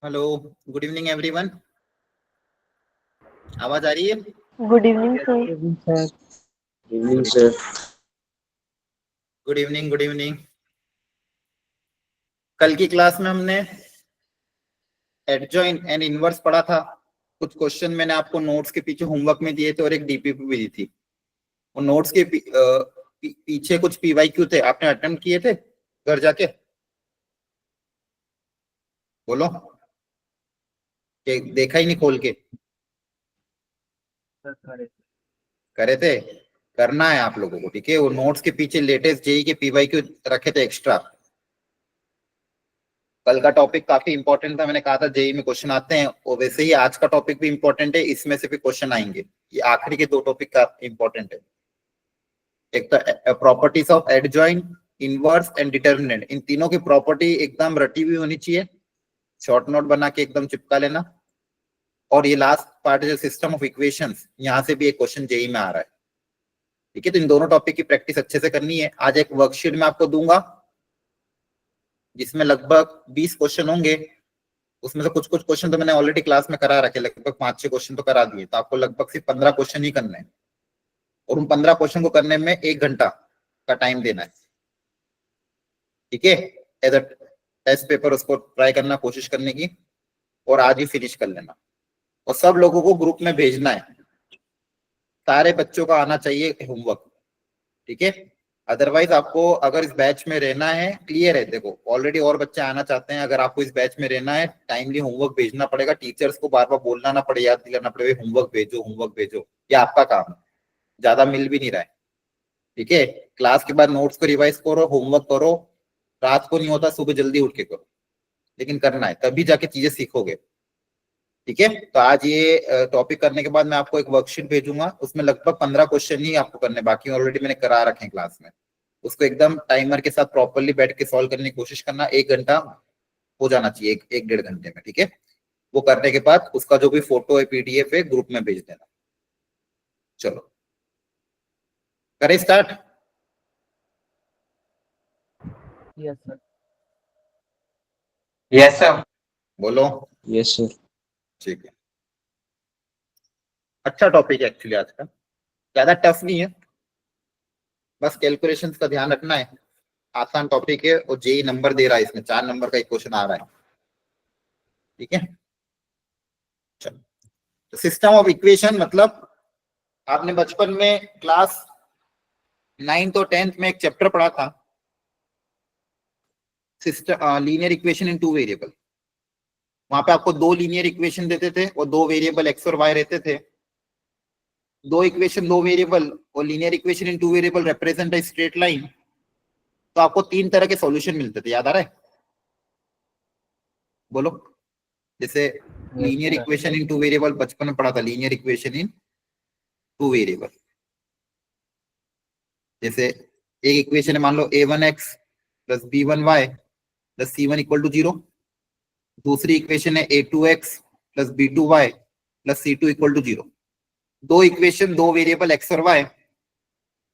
Hello, good evening everyone. आवाज आ रही है? Good evening sir. Evening sir. Good evening, good evening. कल की क्लास में हमने एडजॉइन एंड इनवर्स पढ़ा था। कुछ क्वेश्चन मैंने आपको नोट्स के पीछे होमवर्क में दिए थे और एक डीपीपी भी दी थी। वो नोट्स के पीछे कुछ पीवाईक्यू थे, आपने अटेम्प्ट किए थे घर जाके? बोलो, देखा ही नहीं खोल के? करे थे? करना है आप लोगों को, ठीक है। वो नोट्स के पीछे लेटेस्ट जेई के पीवाईक्यू रखे थे एक्स्ट्रा। कल का टॉपिक काफी इंपॉर्टेंट था, मैंने कहा था जेई में क्वेश्चन आते हैं, और वैसे ही आज का टॉपिक भी इंपॉर्टेंट है, इसमें से भी क्वेश्चन आएंगे। ये आखिरी के दो टॉपिक का इंपॉर्टेंट है। एक तो properties of adjoint, inverse and determinant, इन तीनों की प्रॉपर्टी एकदम रटी हुई होनी चाहिए। शॉर्ट नोट बना के एकदम चिपका लेना। और ये लास्ट पार्ट है सिस्टम ऑफ इक्वेशंस, यहाँ से भी एक क्वेश्चन जेई में आ रहा है, ठीक है। तो इन दोनों टॉपिक की प्रैक्टिस अच्छे से करनी है। आज एक वर्कशीट में आपको दूंगा जिसमें लगभग 20 क्वेश्चन होंगे। उसमें से कुछ कुछ क्वेश्चन तो मैंने ऑलरेडी क्लास में करा रखे, लगभग 5-6 क्वेश्चन तो करा दिए। तो आपको लगभग सिर्फ 15 क्वेश्चन ही करने हैं, और उन 15 क्वेश्चन को करने में 1 घंटा का टाइम देना है, ठीक है। एज अ टेस्ट पेपर उसको ट्राई करना, कोशिश करने की, और आज ही फिनिश कर लेना। और सब लोगों को ग्रुप में भेजना है, सारे बच्चों का आना चाहिए होमवर्क, ठीक है। अदरवाइज आपको अगर इस बैच में रहना है, क्लियर है, देखो ऑलरेडी और बच्चे आना चाहते हैं, अगर आपको इस बैच में रहना है टाइमली होमवर्क भेजना पड़ेगा। टीचर्स को बार बार बोलना ना पड़े, याद दिलाना पड़े होमवर्क भेजो, होमवर्क भेजो। ये आपका काम है, ज्यादा मिल भी नहीं रहा है, ठीक है। क्लास के बाद नोट्स को रिवाइज करो, होमवर्क करो। रात को नहीं होता, सुबह जल्दी उठ के करो, लेकिन करना है, तभी जाके चीजें सीखोगे, ठीक है। तो आज ये टॉपिक करने के बाद मैं आपको एक वर्कशीट भेजूंगा, उसमें लगभग 15 क्वेश्चन ही आपको करने, बाकी ऑलरेडी मैंने करा रखे हैं क्लास में। उसको एकदम टाइमर के साथ प्रॉपरली बैठ के सॉल्व करने की कोशिश करना। 1 घंटा हो जाना चाहिए, एक 1.5 घंटे में, ठीक है। वो करने के बाद उसका जो भी फोटो है, पीडीएफ है, ग्रुप में भेज देना। चलो करें start. Yes sir. Yes sir. बोलो। Yes sir. ठीक है, अच्छा टॉपिक है एक्चुअली आज का, ज्यादा टफ नहीं है, बस कैलकुलेशंस का ध्यान रखना है। आसान टॉपिक है, और जेई नंबर दे रहा है, इसमें 4 नंबर का एक क्वेश्चन आ रहा है, ठीक है। चलो, सिस्टम ऑफ इक्वेशन मतलब आपने बचपन में क्लास 9th और 10th में एक चैप्टर पढ़ा था, system linear equation in 2 variable. वहां पे आपको 2 लीनियर इक्वेशन देते थे और 2 वेरिएबल एक्स और वाई रहते थे। 2 इक्वेशन 2 वेरिएबल और linear equation in 2 variable represent a straight line. तो आपको 3 तरह के सॉल्यूशन मिलते थे, याद आ रहा है? बोलो। जैसे लीनियर इक्वेशन इन 2 वेरिएबल बचपन में पढ़ा था, लीनियर इक्वेशन इन 2 वेरिएबल। जैसे एक इक्वेशन है, मान लो a1x plus b1y plus c1 equal to 0। दूसरी इक्वेशन है a2x plus b2y plus c2 equal to 0। 2 equation 2 variable x और y,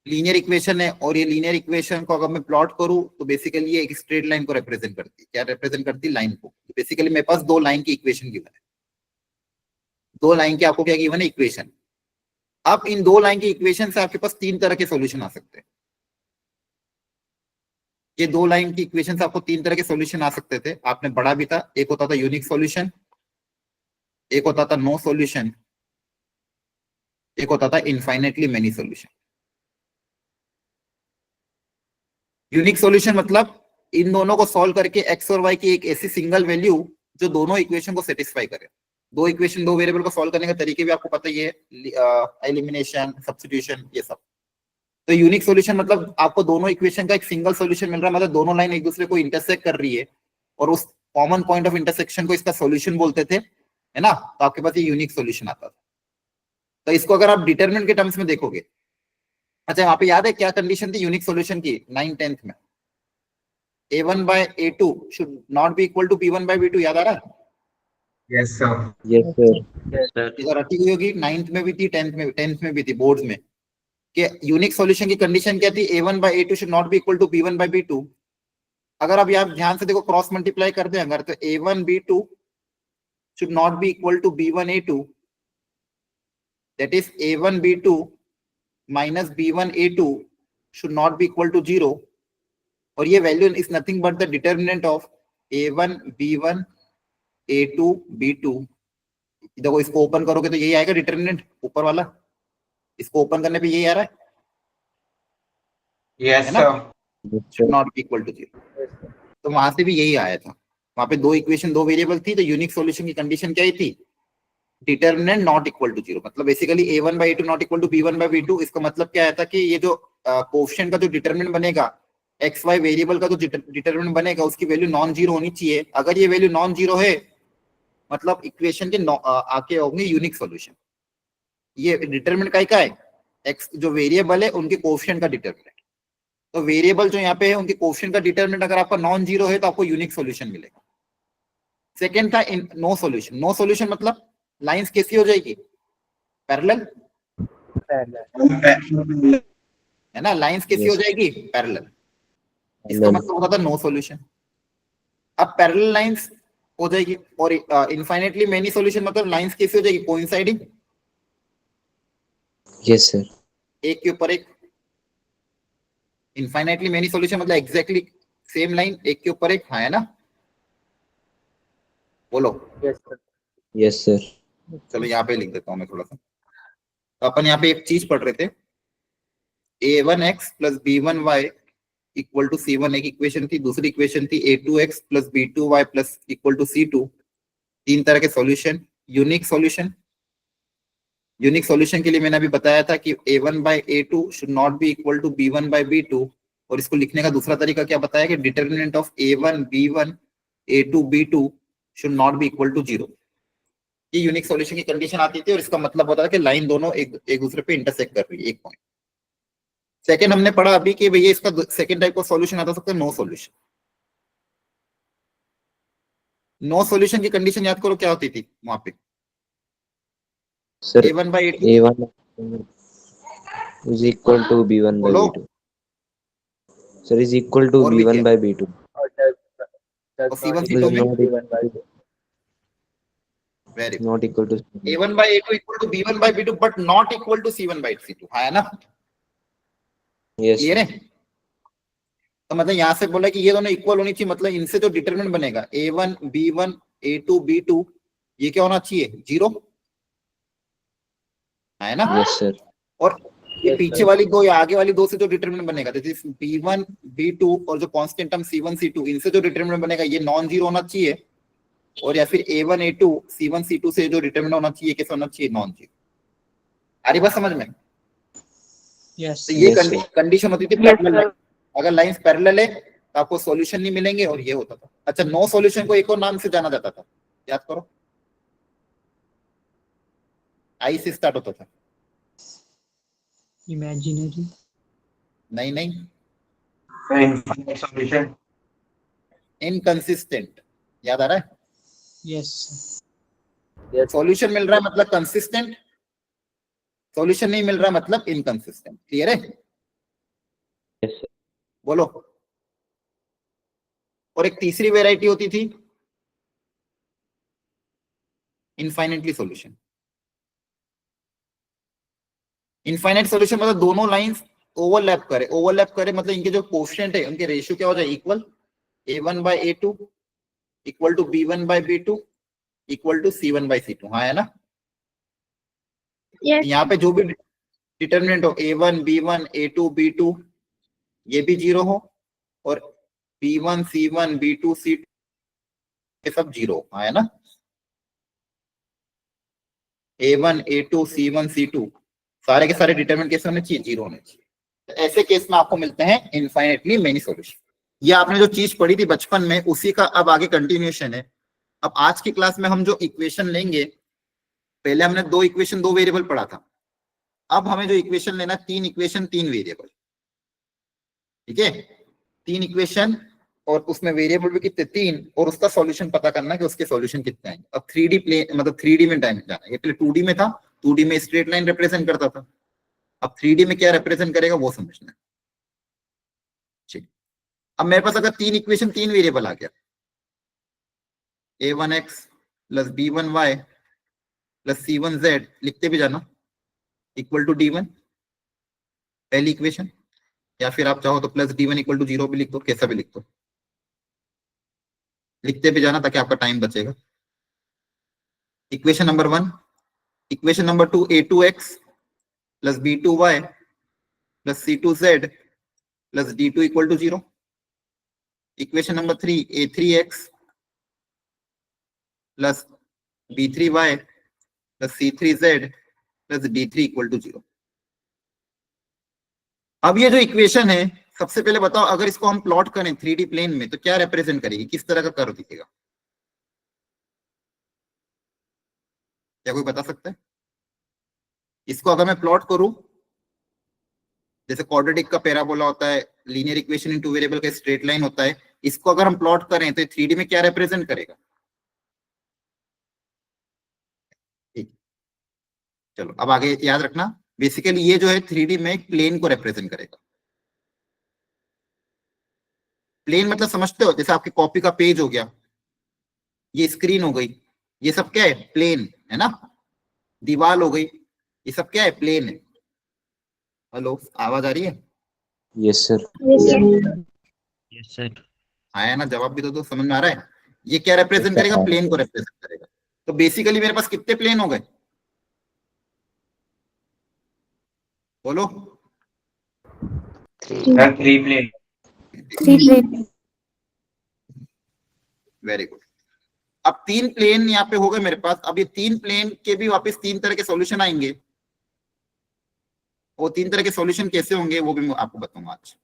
लीनियर इक्वेशन है। और ये लीनियर इक्वेशन को अगर मैं प्लॉट करूं तो बेसिकली ये एक स्ट्रेट लाइन को रिप्रेजेंट करती है। क्या रिप्रेजेंट करती है? लाइन को। बेसिकली मेरे पास 2 लाइन की इक्वेशन गिवन है, 2 लाइन की आपको क्या गिवन है? इक्वेशन। अब इन 2 लाइन की इक्वेशन से आपके पास 3 तरह के सॉल्यूशन आ सकते हैं। ये 2 लाइन की इक्वेशन से आपको 3 तरह के सॉल्यूशन आ सकते थे, आपने पढ़ा भी था। एक होता था यूनिक सॉल्यूशन, एक होता था नो सॉल्यूशन, एक होता था infinitely many solution. Unique solution मतलब इन दोनों को सॉल्व करके एक्स और वाई की एक ऐसी सिंगल वैल्यू जो दोनों इक्वेशन को सेटिस्फाई करे। 2 इक्वेशन 2 वेरिएबल को सॉल्व करने का तरीके भी आपको पता ही है, एलिमिनेशन, सब्स्टिट्यूशन, ये सब। तो यूनिक सॉल्यूशन मतलब आपको दोनों इक्वेशन का एक सिंगल सॉल्यूशन मिल रहा है, मतलब दोनों लाइन एक दूसरे को इंटरसेक्ट कर रही है, और उस कॉमन पॉइंट ऑफ इंटरसेक्शन को इसका सॉल्यूशन बोलते थे, है ना। तो आपके पास ये यूनिक सॉल्यूशन आता था। तो इसको अगर आप डिटरमिनेंट के टर्म्स में देखोगे, अच्छा वहां पे याद है क्या कंडीशन थी यूनिक सॉल्यूशन की 9th-10th में? a1 by a2 should not be equal to b1 by b2, याद आ रहा है? Yes sir. Yes sir. इधर रटी हुई होगी, 9th में भी थी, 10th में भी थी, बोर्ड्स में। कि यूनिक सॉल्यूशन की कंडीशन क्या थी? a1 by a2 should not be equal to b1 by b2। अगर आप यहाँ ध्यान से देखो, क्रॉस मल्टीप्लाई कर दें अगर, तो a1 b2 should not be equal to b1 a2, that is a1 b2 minus b1 a2 should not be equal to 0, और ये value is nothing but the determinant of a1 b1 a2 b2। देखो इसको open करोगे तो यही आएगा determinant ऊपर वाला, इसको ओपन करने पे यही आ रहा है, Yes, है ना, sir. should not be equal to 0। तो वहां से भी यही आया था, वहां पे दो इक्वेशन दो वेरिएबल थी, तो यूनिक सॉल्यूशन की कंडीशन क्या ही थी, डिटर्मिनेंट नॉट इक्वल टू 0। मतलब basically a1/a2 not equal to b1/b2। इसका मतलब क्या है था कि ये जो कोएफिशिएंट का जो डिटर्मिनेंट बनेगा, एक्स वाई वेरिएबल का जो डिटर्मिनेंट बनेगा, उसकी वैल्यू नॉन जीरो होनी चाहिए। अगर ये वैल्यू नॉन जीरो है मतलब इक्वेशन के आके होंगे यूनिक सॉल्यूशन। ये डिटर्मिनेंट का है, एक्स जो वेरिएबल है उनके कोएफिशिएंट का डिटर्मिनेंट। तो वेरिएबल जो यहाँ पे है उनके कोएफिशिएंट का डिटरमिनेंट अगर आपका नॉन जीरो है तो आपको यूनिक सॉल्यूशन मिलेगा। सेकंड था इन नो सॉल्यूशन। नो सॉल्यूशन मतलब लाइंस कैसी हो जाएगी, पैरेलल, है ना, लाइंस कैसी हो जाएगी, पैरेलल। इसका मतलब होता था नो सॉल्यूशन। अब पैरेलल लाइंस हो जाएगी, और इनफाइनाइटली मेनी सॉल्यूशन मतलब लाइंस कैसी हो जाएगी, कोइंसाइडिंग। Yes sir. एक के ऊपर एक। इनफाइनाइटली मेनी सॉल्यूशन मतलब एग्जैक्टली सेम लाइन, एक के ऊपर एक, हाँ है ना, बोलो। Yes sir. चलो यहाँ पे लिख देता हूँ मैं थोड़ा सा। तो अपन यहाँ पे एक चीज पढ़ रहे थे, a1x plus b1y equal to c1 एक इक्वेशन थी, दूसरी इक्वेशन थी a2x plus b2y plus equal to c2। तीन तरह के solution. Unique solution, unique solution के लिए मैंने अभी बताया था कि a1/a2 should not be equal to b1/b2, और इसको लिखने का दूसरा तरीका क्या बताया कि determinant of a1 b1 a2 b2 should not be equal to 0। ये यूनिक सॉल्यूशन की कंडीशन आती थी, और इसका मतलब होता है कि लाइन दोनों एक दूसरे पे इंटरसेक्ट कर रही है, एक पॉइंट। सेकंड हमने पढ़ा अभी कि भैया इसका सेकंड टाइप का सॉल्यूशन आता सकता है नो सॉल्यूशन। नो सॉल्यूशन की कंडीशन याद करो क्या होती थी वहां पे, sir a1/a2 a1 is equal to b1 by बोलो, b2. Sir is equal to और भी b1 क्या, by b2. और C1 It is C2 में not very good, not equal to a1/a2 equal to b1/b2 but not equal to c1/c2, है ना, yes clear है। तो मतलब यहाँ से बोला कि ये दोनों इक्वल होनी चाहिए, मतलब इनसे जो डिटरमिनेंट बनेगा a1 b1 a2 b2 ये क्या होना चाहिए, 0, है ना। yes sir और ये पीछे वाली दो या आगे वाली दो से जो डिटरमिनेंट बनेगा, जैसे b1 b2 और जो कांस्टेंट टर्म c1 c2, इनसे जो डिटरमिनेंट बनेगा ये नॉन जीरो होना चाहिए, और या फिर a1 a2 c1 c2 से जो डिटरमिनेंट होना चाहिए कैसे होना चाहिए, नॉन जीरो। आ रही बात समझ में। यस तो ये Yes, sir. कंडीशन होती थी पैरेलल। अगर लाइंस पैरेलल है तो आपको सॉल्यूशन नहीं मिलेंगे, और ये होता था। अच्छा, नो सॉल्यूशन को एक और नाम से जाना जाता था, याद करो, आई से स्टार्ट होता था। इमेजिनरी नहीं नहीं, Infinite solution. इनकंसिस्टेंट, याद आ रहा है। यस सॉल्यूशन मिल रहा है मतलब कंसिस्टेंट, सॉल्यूशन नहीं मिल रहा मतलब इनकंसिस्टेंट। क्लियर है, yes sir बोलो। और एक तीसरी वेराइटी होती थी इनफाइनाइटली सॉल्यूशन। इनफाइनाइट सॉल्यूशन मतलब दोनों लाइंस ओवरलैप करे, ओवरलैप करे मतलब इनके जो कोएफिशिएंट है उनके रेशियो क्या हो जाए, equal, a1/a2 equal to b1/b2 equal to c1/c2, हाँ है ना। Yes. यहाँ पे जो भी डिटर्मिनेंट हो a1 b1 a2 b2 ये भी 0 हो, और b1 c1 b2 c2 ये सब 0, हाँ है ना। a1 a2 c1 c2 सारे के सारे डिटरमिनेंट कैसे होने चाहिए, 0 होने चाहिए। तो ऐसे केस में आपको मिलते हैं इनफाइनाइटली मेनी सॉल्यूशन। ये आपने जो चीज पढ़ी थी बचपन में उसी का अब आगे कंटिन्यूएशन है। अब आज की क्लास में हम जो इक्वेशन लेंगे, पहले हमने दो इक्वेशन दो वेरिएबल पढ़ा था, अब हमें जो इक्वेशन लेना, तीन इक्वेशन तीन वेरिएबल, ठीक है, तीन इक्वेशन और उसमें वेरिएबल भी कितने, तीन, और उसका सॉल्यूशन पता करना कि उसके सॉल्यूशन कितने आएंगे। अब 3D प्लेन मतलब 3D में टाइम जाना है, ये पहले 2D में था, 2D में स्ट्रेट लाइन रिप्रेजेंट करता था, अब 3D में क्या रिप्रेजेंट करेगा वो समझना है। ठीक, अब मेरे पास अगर तीन इक्वेशन तीन वेरिएबल आ गया, a1x plus B1Y plus C1Z लिखते भी जाना इक्वल टू D1 पहली इक्वेशन, या फिर आप चाहो तो प्लस D1 इक्वल टू 0 भी लिख दो, कैसा भी लिख दो, लिखते भी जाना ताकि आपका टाइम बचेगा। Equation number 1, equation number 2 A2X plus B2Y plus C2Z plus D2 equal to 0। Equation number 3 A3X plus B3Y plus C3Z plus D3 equal to 0। अब ये जो इक्वेशन है, सबसे पहले बताओ अगर इसको हम प्लॉट करें 3D प्लेन में तो क्या रिप्रेजेंट करेगी, किस तरह का कर्व दिखेगा, क्या कोई बता सकता है? इसको अगर मैं प्लॉट करूं, जैसे क्वाड्रेटिक का पैराबोला होता है, linear equation in two variable का स्ट्रेट लाइन होता है, इसको अगर हम प्लॉट करें तो 3D में क्या रिप्रेजेंट करेगा? ठीक, चलो अब आगे याद रखना, बेसिकली ये जो है 3D में एक प्लेन को रिप्रेजेंट करेगा। प्लेन मतलब समझते हो, जैसे आपकी कॉपी का पेज हो गया, ये स्क्रीन हो गई, ये सब क्या है? प्लेन है ना। दीवार हो गई, ये सब क्या है? प्लेन है। हेलो, आवाज आ रही है? Yes sir. Yes, sir. आया ना, जवाब भी तो समझ में आ रहा है। ये क्या रिप्रेजेंट करेगा? प्लेन को रिप्रेजेंट करेगा। तो बेसिकली मेरे पास कितने प्लेन हो गए बोलो? 3 प्लेन। Very good. अब 3 प्लेन यहाँ पे हो गए मेरे पास। अब ये 3 प्लेन के भी वापस 3 तरह के सॉल्यूशन आएंगे। वो 3 तरह के सॉल्यूशन कैसे होंगे वो भी मैं आपको बताऊंगा आज,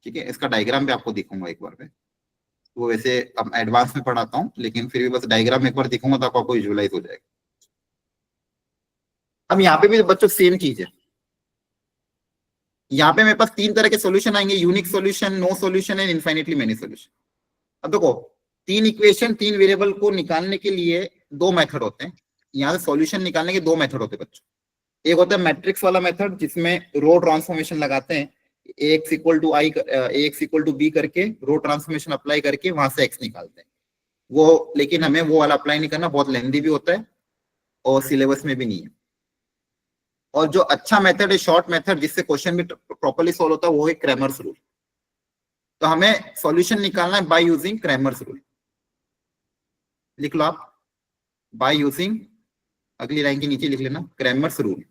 ठीक है। इसका डायग्राम भी आपको दिखाऊंगा एक बार में। वो वैसे अब एडवांस में पढ़ाता हूँ, लेकिन फिर भी बस डायग्राम एक बार दिखाऊंगा तो आपको विजुअलाइज हो जाएगा। अब यहाँ पे भी बच्चों सेम चीज है। यहाँ पे मेरे पास 3 तरह के सॉल्यूशन आएंगे, unique solution, no solution and infinitely many solution. अब देखो, 3 इक्वेशन 3 वेरिएबल को निकालने के लिए 2 मेथड होते हैं। यहाँ से सॉल्यूशन निकालने के 2 मेथड होते हैं बच्चों। एक होता है मैट्रिक्स वाला मेथड, जिसमें रो ट्रांसफॉर्मेशन लगाते हैं, ax equal to I, ax equal to b करके रो ट्रांसफॉर्मेशन अप्लाई करके वहां से x निकालते हैं वो। लेकिन हमें वो वाला अप्लाई नहीं करना, बहुत लेंथी भी होता है और सिलेबस में भी नहीं है। और जो अच्छा मेथड है, शॉर्ट मेथड, जिससे क्वेश्चन भी प्रॉपर्ली सॉल्व होता है, वो है क्रैमर्स रूल। तो हमें सॉल्यूशन निकालना है बाय यूजिंग क्रैमर्स रूल। लिख लो आप, बाय यूजिंग, अगली लाइन के नीचे लिख लेना क्रैमर्स रूल।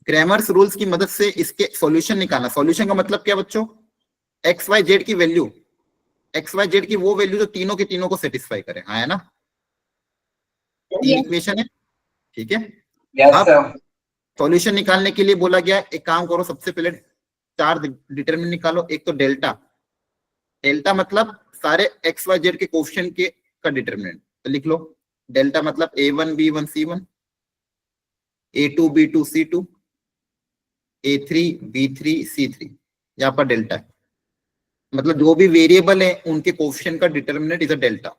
क्रैमर्स रूल्स की मदद से इसके सॉल्यूशन निकालना। सॉल्यूशन का मतलब क्या बच्चों? एक्स वाई जेड की वैल्यू, एक्स वाई जेड की वो वैल्यू जो तीनों के तीनों को सेटिस्फाई करे। हाँ है ना, 3 इक्वेशन है, ठीक है। अब सॉल्यूशन निकालने के लिए बोला गया, एक काम करो, सबसे पहले 4 डिटरमिनेंट निकालो। एक तो डेल्टा, डेल्टा मतलब सारे एक्स वाई जेड के कोएफिशिएंट के का डिटरमिनेंट। तो लिख लो डेल्टा मतलब a1 b1 c1, a2 b2 c2, a3 b3 c3। यहाँ पर डेल्टा है, मतलब जो भी वेरिएबल है उनके कोएफिशिएंट का डिटरमिनेंट इज अ डेल्टा।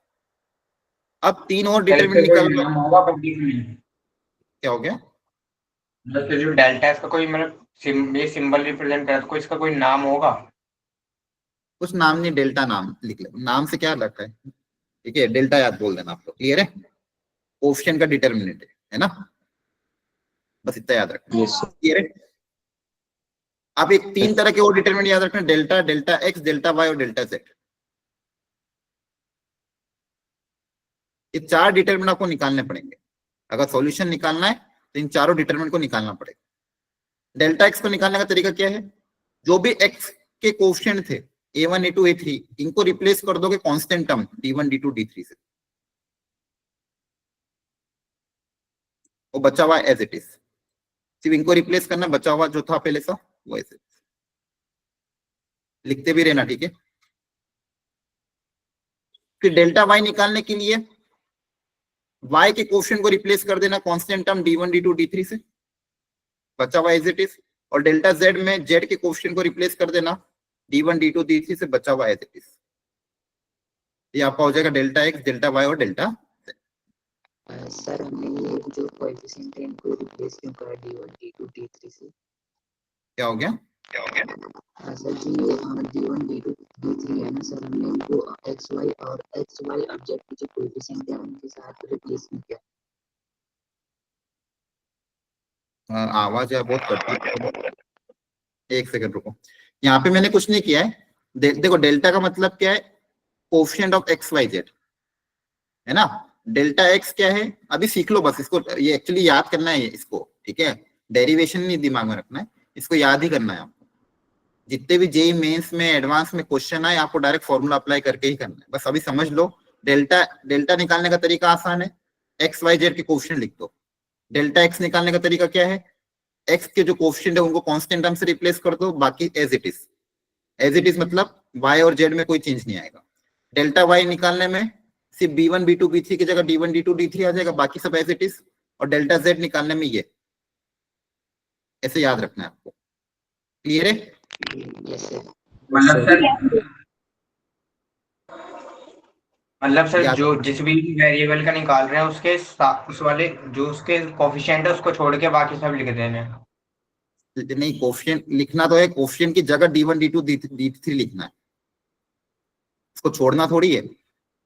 अब 3 और डिटरमिनेंट निकाल लो। क्या हो गया? जो डेल्टा है इसका कोई मतलब ये सिंबल रिप्रेजेंट करता है, तो कोई इसका कोई नाम होगा? कुछ नाम नहीं, डेल्टा नाम लिख लो। नाम से क्या लगता है, ठीक है, डेल्टा याद बोल देना आप लोग। क्लियर है? कोएफिशिएंट का डिटरमिनेंट है ना, बस इतना याद रखना। Yes sir. क्लियर है? अब एक 3 तरह के और डिटरमिनेंट याद रखना, delta, delta x, delta y और डेल्टा जेड। ये 4 डिटरमिनेंट आपको निकालने पड़ेंगे। अगर सॉल्यूशन निकालना है तो इन चारों डिटरमिनेंट को निकालना पड़ेगा। डेल्टा एक्स को निकालने का तरीका क्या है? जो भी एक्स के कोएफिशिएंट थे a1 a2 a3, इनको रिप्लेस कर दोगे constant term d1 d2 d3 से, वो बचा हुआ एज इट इज। सिर्फ इनको रिप्लेस करना, बचा हुआ जो था पहले सा वो ऐसे लिखते भी रहना, ठीक है। फिर डेल्टा वाई निकालने के लिए y के कोएफिशिएंट को रिप्लेस कर देना constant term d1 d2 d3 से, बचा हुआ एज इट इज। और डेल्टा z में z के कोएफिशिएंट को रिप्लेस कर देना d1 d2 d3 से, बचा हुआ एज इट इज। ये आपका हो जाएगा डेल्टा एक्स, डेल्टा वाई और डेल्टा। सर हमने ये जो कोएफिशिएंट है इनको रिप्लेस क्यों करा d1 d2 d3 से? क्या हो गया? सर जी D1 D2 D3 है ना सर, हमने इनको XY और XY ऑब्जेक्ट की जो कोएफिशिएंट है उनके साथ रिप्लेस किया। आवाज है बहुत कट, एक सेकंड रुको। यहाँ पे मैंने कुछ नहीं किया है। देखो डेल्टा का मतलब क्या है, coefficient of x y z, है ना। डेल्टा एक्स क्या है अभी सीख लो बस इसको, ये एक्चुअली याद करना है इसको, ठीक है। डेरिवेशन नहीं दिमाग में रखना है, इसको याद ही करना है आपको। जितने भी जेई मेंस में एडवांस में क्वेश्चन आए आपको डायरेक्ट फॉर्मूला अप्लाई करके ही करना है, बस अभी समझ लो। डेल्टा डेल्टा निकालने का तरीका आसान है, एक्स वाई जेड के कोफिशिएंट लिख दो। डेल्टा एक्स निकालने का तरीका क्या है, एक्स के जो कोफिशिएंट है उनको कांस्टेंट टर्म से रिप्लेस कर दो, बाकी as it is. As it is मतलब वाई और जेड में कोई चेंज नहीं आएगा। डेल्टा वाई निकालने में सिर्फ B1 B2 B3 की जगह D1 D2 D3 आ जाएगा, बाकी सब एज इट इज। और डेल्टा जेड निकालने में ये ऐसे याद रखना है आपको। क्लियर है? Yes sir. मतलब सर याद जो जिस भी वेरिएबल का निकाल रहे हैं उसके उस वाले जो उसके कोफिशिएंट है उसको छोड़ के बाकी सब लिख देने हैं। नहीं, कोफिशिएंट लिखना तो है, कोफिशिएंट की जगह D1 D2 D3 लिखना है, इसको छोड़ना थोड़ी है।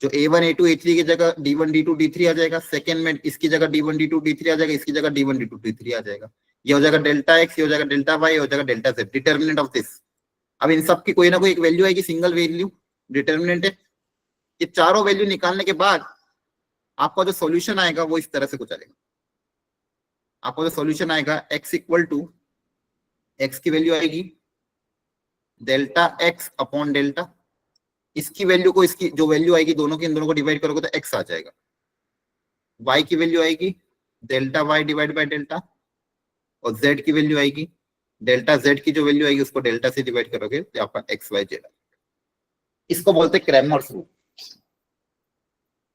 जो A1 A2 A3 की जगह D1 D2 D3 आ जाएगा, सेकंड में इसकी जगह D1 D2 D3 आ जाएगा, इसकी जगह D1 D2 D3 आ जाएगा। ये हो जाएगा डेल्टा एक्स, ये हो जाएगा डेल्टा वाई, हो जाएगा delta Z, determinant of this. अब इन सब की कोई ना कोई एक वैल्यू आएगी, सिंगल वैल्यू डिटर्मिनेंट है। ये चारों वैल्यू निकालने के बाद आपका जो सॉल्यूशन आएगा वो इस तरह से कुछ आएगा। आपका जो सॉल्यूशन आएगा x इक्वल टू, एक्स की वैल्यू आएगी डेल्टा एक्स अपॉन डेल्टा, इसकी वैल्यू को इसकी जो वैल्यू आएगी दोनों की, इन दोनों को डिवाइड करोगे तो x आ जाएगा। y की वैल्यू आएगी delta y divide by delta, और z की वैल्यू आएगी डेल्टा z की जो वैल्यू आएगी उसको डेल्टा से डिवाइड करोगे तो आपका x y z। इसको बोलते हैं क्रैमर्स रूल।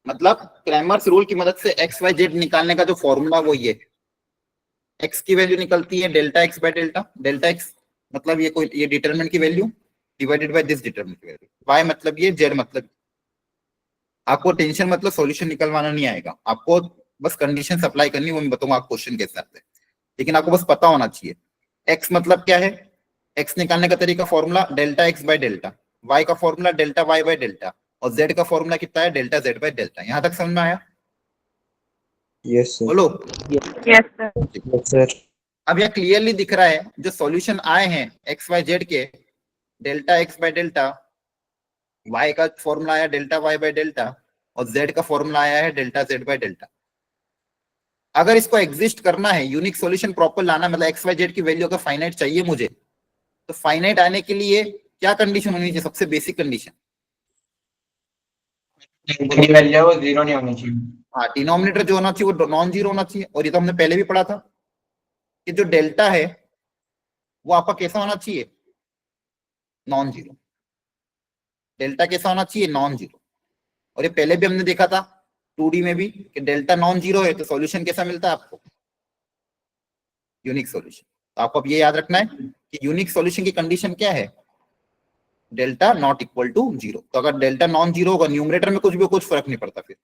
मतलब क्रैमर्स रूल की मदद से x y z निकालने का जो फॉर्मूला वो ये, x की वैल्यू निकलती है delta x by delta, delta x मतलब ये कोई ये डिटरमिनेंट की value divided by this determinant की वैल्यू, y मतलब ये, z मतलब। आपको टेंशन मतलब सॉल्यूशन निकलवाना नहीं आएगा, आपको बस कंडीशन अप्लाई करनी, वो मैं बताऊंगा आप क्वेश्चन के हिसाब से, लेकिन आपको बस पता होना चाहिए। x मतलब क्या है, x निकालने का तरीका formula delta x by delta, y का formula delta y by delta, और z का फॉर्मूला कितना है डेल्टा z बाय डेल्टा। यहां तक समझ में आया? Yes sir. बोलो। Yes sir. Yes sir. अब यह क्लियरली दिख रहा है जो सॉल्यूशन आए हैं एक्स वाई जेड के, delta x by delta, y का फॉर्मूला आया डेल्टा y बाय डेल्टा, और z का फॉर्मूला आया है डेल्टा z बाय डेल्टा। अगर इसको एग्जिस्ट करना है, यूनिक सॉल्यूशन प्रॉपर लाना, मतलब एक्स वाई जेड की वैल्यू अगर फाइनाइट चाहिए मुझे, तो फाइनाइट आने के लिए क्या कंडीशन होनी चाहिए? सबसे बेसिक कंडीशन, वैल्यू वो जीरो नहीं होनी चाहिए। हाँ, डिनोमिनेटर जो होना चाहिए वो नॉन जीरो होना चाहिए। और ये तो हमने पहले भी पढ़ा था कि जो डेल्टा है वो आपका कैसा होना चाहिए, नॉन जीरो। डेल्टा कैसा होना चाहिए, नॉन जीरो। और ये पहले भी हमने देखा था 2D में भी कि डेल्टा नॉन जीरो है तो सॉल्यूशन कैसा मिलता है आपको, यूनिक सॉल्यूशन। तो आपको अब ये याद रखना है कि यूनिक सॉल्यूशन की कंडीशन क्या है, delta not equal to zero. तो अगर डेल्टा नॉन जीरो होगा, न्यूमरेटर में कुछ भी कुछ फर्क नहीं पड़ता। फिर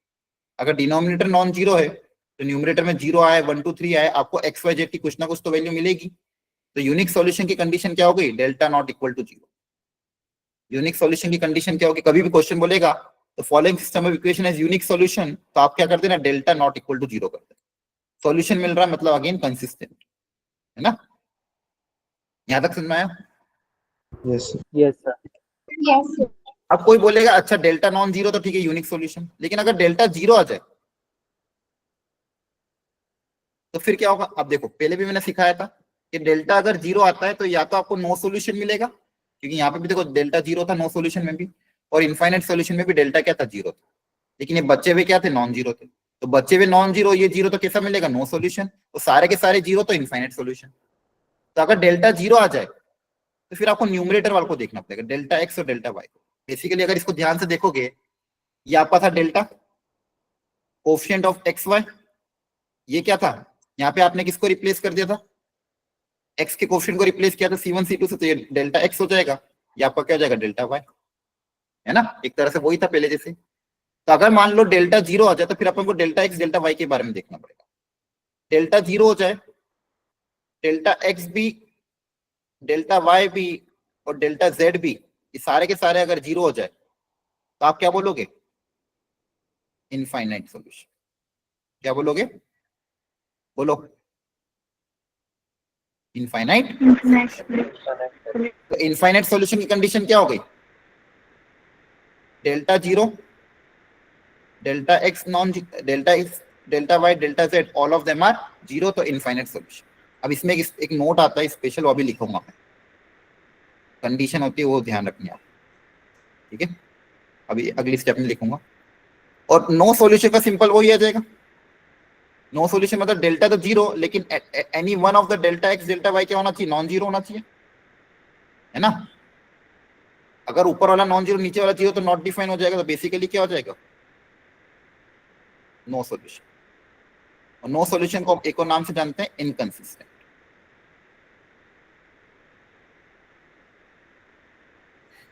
अगर डिनोमिनेटर नॉन जीरो है तो न्यूमरेटर में 0 आए 1 2 3 आए, आपको एक्स वाई जेड की कुछ ना कुछ तो वैल्यू मिलेगी। तो यूनिक सॉल्यूशन की कंडीशन क्या हो गई, delta not equal to zero. Unique solution की कंडीशन क्या होगी, कभी भी क्वेश्चन बोलेगा तो following system of equation is unique solution, तो आप क्या करते हैं ना, delta not equal to zero करते हैं। सॉल्यूशन मिल रहा है मतलब अगेन कंसिस्टेंट, है ना। यहां तक समझ में आया? Yes sir. Yes sir. Yes sir. अब कोई बोलेगा अच्छा डेल्टा नॉन जीरो तो ठीक है यूनिक सॉल्यूशन, लेकिन अगर डेल्टा जीरो आ जाए तो फिर क्या होगा? अब देखो पहले भी मैंने सिखाया था कि डेल्टा अगर जीरो आता है तो या तो आपको नो सॉल्यूशन मिलेगा, क्योंकि यहाँ पे भी देखो डेल्टा जीरो था नो सॉल्यूशन में भी, और इनफाइनाइट सॉल्यूशन में भी डेल्टा क्या था, जीरो था। लेकिन ये बच्चे हुए क्या थे, नॉन जीरो थे। तो बच्चे हुए नॉन जीरो, ये जीरो, तो कैसा मिलेगा, नो सॉल्यूशन। तो सारे के सारे जीरो तो इनफाइनाइट सॉल्यूशन। तो अगर डेल्टा जीरो आ जाए तो फिर आपको न्यूमरेटर वाले को देखना पड़ेगा, डेल्टा एक्स और डेल्टा वाई को। बेसिकली अगर इसको ध्यान से देखोगे, ये आपका था delta coefficient of x y, ये क्या था, यहाँ पे आपने किसको रिप्लेस कर दिया था, एक्स के कोफिशिएंट को रिप्लेस किया था C1 C2 से, तो ये डेल्टा एक्स हो जाएगा, ये आपका क्या हो जाएगा, डेल्टा वाई, है ना। एक तरह से वही था पहले जैसे। तो अगर मान लो डेल्टा जीरो आ जाए तो फिर अपन को डेल्टा एक्स डेल्टा वाई के बारे में देखना पड़ेगा। डेल्टा जीरो हो जाए, डेल्टा एक्स भी डेल्टा वाई भी और डेल्टा जेड भी, ये सारे के सारे अगर 0 हो जाए तो आप क्या बोलोगे? Infinite solution. क्या बोलोगे? बोलो। इनफाइनाइट। तो इनफाइनाइट सॉल्यूशन की कंडीशन क्या हो गई? Delta 0, delta x non, delta x, delta y, delta z, all of them are 0, तो इनफाइनाइट सॉल्यूशन। अब इसमें एक नोट आता है स्पेशल, वो अभी लिखूंगा मैं, कंडीशन होती है वो ध्यान रखनी है, ठीक है? अभी अगली स्टेप में लिखूंगा। और नो सॉल्यूशन का सिंपल वही आ जाएगा। नो सॉल्यूशन मतलब डेल्टा तो 0, लेकिन any one of the delta x delta y क्या होना चाहिए? नॉन 0 होना चाहिए, है ना? अगर ऊपर वाला नॉन 0 नीचे वाला 0 तो नॉट डिफाइन हो जाएगा, तो बेसिकली क्या हो जाएगा? No solution. और नो सॉल्यूशन को एक और नाम से जानते हैं, इनकंसिस्टेंट।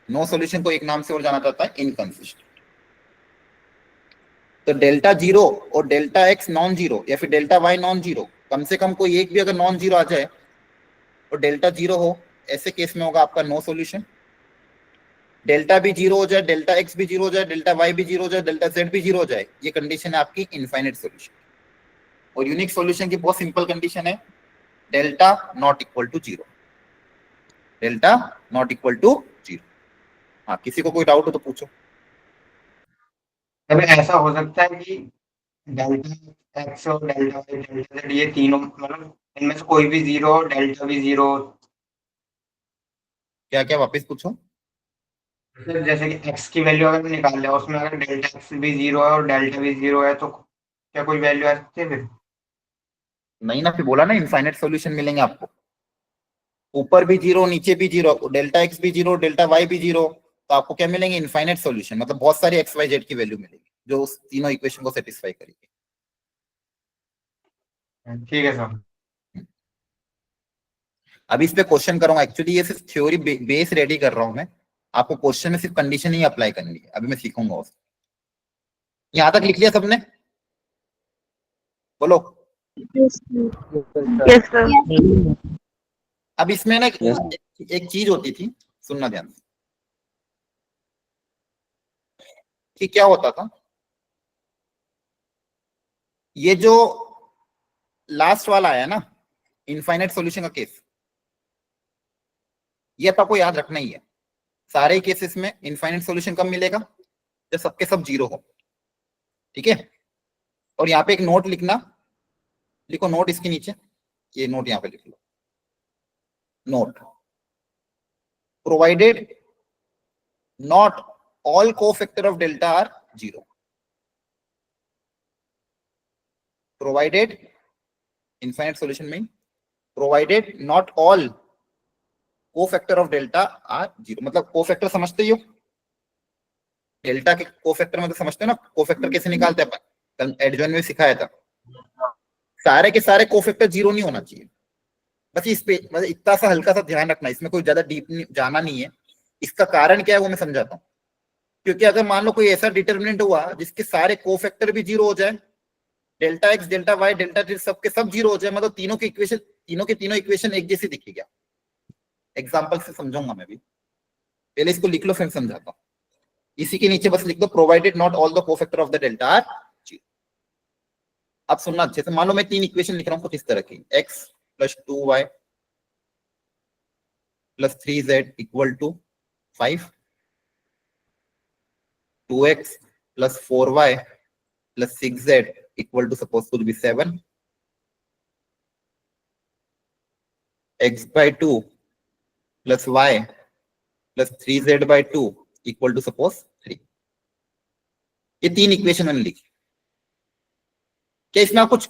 नो सॉल्यूशन को एक नाम से और जाना जाता है, इनकंसिस्टेंट। तो डेल्टा 0 और डेल्टा एक्स नॉन 0 या फिर डेल्टा वाई नॉन 0, कम से कम कोई एक भी अगर नॉन 0 आ जाए और डेल्टा 0 हो, ऐसे केस में होगा आपका नो सॉल्यूशन। डेल्टा भी 0 हो जाए, डेल्टा एक्स भी 0 हो जाए, डेल्टा वाई भी 0 हो जाए, डेल्टा जेड भी 0 हो जाए, ये कंडीशन है आपकी इनफाइनाइट सॉल्यूशन। और यूनिक सॉल्यूशन की बहुत सिंपल कंडीशन है, delta not equal to 0। Delta not equal to 0। हाँ, किसी को कोई डाउट हो तो पूछो। अभी ऐसा हो सकता है कि डेल्टा एक्स और डेल्टा वाई डेल्टा जेड ये तीनों मतलब इनमें से कोई भी 0, डेल्टा भी 0, क्या क्या वापस पूछो। जैसे कि एक्स की वैल्यू अगर निकाल ले, उसमें अगर डेल्टा एक्स भी 0 है और डेल्टा भी 0 है, तो क्या कोई वैल्यू आ सकती है फिर? नहीं ना, फिर बोला ना इनफाइनाइट सॉल्यूशन मिलेंगे आपको। ऊपर भी 0, नीचे भी 0, डेल्टा एक्स भी 0, डेल्टा वाई भी 0, तो आपको क्या मिलेंगे? Infinite solution. मतलब बहुत सारी एक्स वाई जेड की वैल्यू मिलेगी जो उस तीनों इक्वेशन को सेटिस्फाई करेगी। ठीक है सर। अभी इस पे क्वेश्चन करूंगा। एक्चुअली ये सिर्फ थ्योरी बेस रेडी कर रहा हूं मैं, आपको क्वेश्चन में सिर्फ कंडीशन ही अप्लाई करनी है। अभी मैं सीखूंगा उसको। यहां तक लिख लिया सबने? बोलो। Yes sir. अब इसमें ना Yes. एक चीज होती थी, सुनना ध्यान से, कि क्या होता था, ये जो लास्ट वाला आया ना इनफाइनाइट सॉल्यूशन का केस, ये तो आपको याद रखना ही है। सारे केसेस में इनफाइनाइट सॉल्यूशन कब मिलेगा? जब सबके सब 0 हो, ठीक है? और यहाँ पे एक नोट लिखना, लिखो नोट इसके नीचे, ये नोट यहाँ पे लिख लो। Note, provided not all cofactor of delta are 0। Provided infinite solution में, provided not all cofactor of delta are 0। मतलब कोफैक्टर समझते ही हो, डेल्टा के कोफैक्टर मतलब समझते हो ना, कोफैक्टर कैसे निकालते हैं अपन, कल एडजॉइन में सिखाया था। सारे के सारे कोफैक्टर 0 नहीं होना चाहिए। बस इस पे मतलब इतना सा हल्का सा ध्यान रखना, इसमें कोई ज्यादा डीप जाना नहीं है। इसका कारण क्या है वो मैं समझाता हूँ। क्योंकि अगर मान लो कोई ऐसा डिटर्मिनेंट हुआ जिसके सारे कोफैक्टर भी 0 हो जाए, delta x delta y delta z सबके सब 0 हो जाए, मतलब तीनों की इक्वेशन, तीनों के तीनों इक्वेशन एक जैसी दिखेगा। एग्जाम्पल से समझाऊंगा मैं भी, पहले इसको लिख लो फिर समझाता हूँ। इसी के नीचे बस लिख दो provided not all the cofactor of the delta are 0। अब सुनना अच्छे से, मान लो मैं 3 इक्वेशन लिख रहा हूँ कुछ इस तरह की, x plus 2y plus 3z equal to 5, 2x plus 4y plus 6z equal to suppose to be 7, x by 2 plus y प्लस 3z by 2 equal to suppose 3। ये 3 इक्वेशन मैंने लिखी। क्या इसमें आप कुछ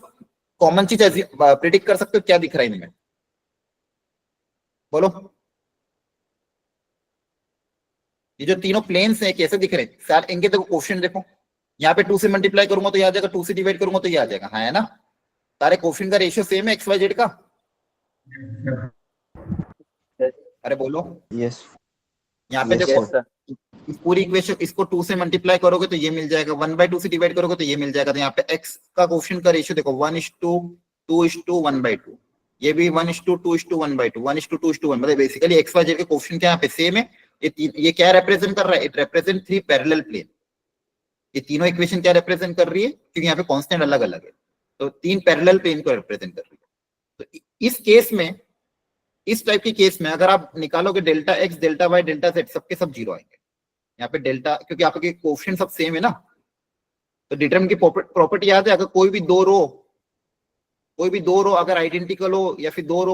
कॉमन चीज प्रिडिक्ट कर सकते हो क्या दिख रहा है इनमें? बोलो। ये जो तीनों प्लेन्स हैं कैसे दिख रहे हैं? सर इनके देखो कोफिशिएंट देखो, यहाँ पे 2 से मल्टीप्लाई करूंगा तो ये आ जाएगा, 2 से डिवाइड करूंगा तो ये आ जाएगा, हाँ है ना? सारे कोफिशिएंट का रेशियो सेम है एक्स वाई जेड का। अरे बोलो। Yes. यहाँ पे Yes, देखो sir. इस पूरी इक्वेशन, इसको 2 से मल्टीप्लाई करोगे तो ये मिल जाएगा, 1/2 से डिवाइड करोगे तो ये मिल जाएगा। तो यहाँ पे x का कोफिशिएंट का रेशियो देखो 1:2, 2:1/2। ये भी 1:2:1/2, 1:2:1, मतलब बेसिकली एक्स वाई जेड के कोएफिशिएंट क्या यहाँ पे सेम है। ये क्या रिप्रेजेंट कर रहा है, इट रिप्रेजेंट 3 पैरेलल प्लेन। ये तीनों इक्वेशन क्या रिप्रेजेंट कर रही है, क्योंकि यहाँ पे कांस्टेंट अलग अलग है, तो 3 पैरेलल प्लेन को रिप्रेजेंट कर रही है। तो इस केस में, इस टाइप की केस में अगर आप निकालोगे delta x, delta y, delta z, सबके सब जीरो आएंगे। यहाँ पे डेल्टा, क्योंकि आपके कोएफिशिएंट सब सेम है ना, तो डिटरमिनेंट की प्रॉपर्टी याद है, अगर कोई भी दो रो अगर आइडेंटिकल हो, या फिर दो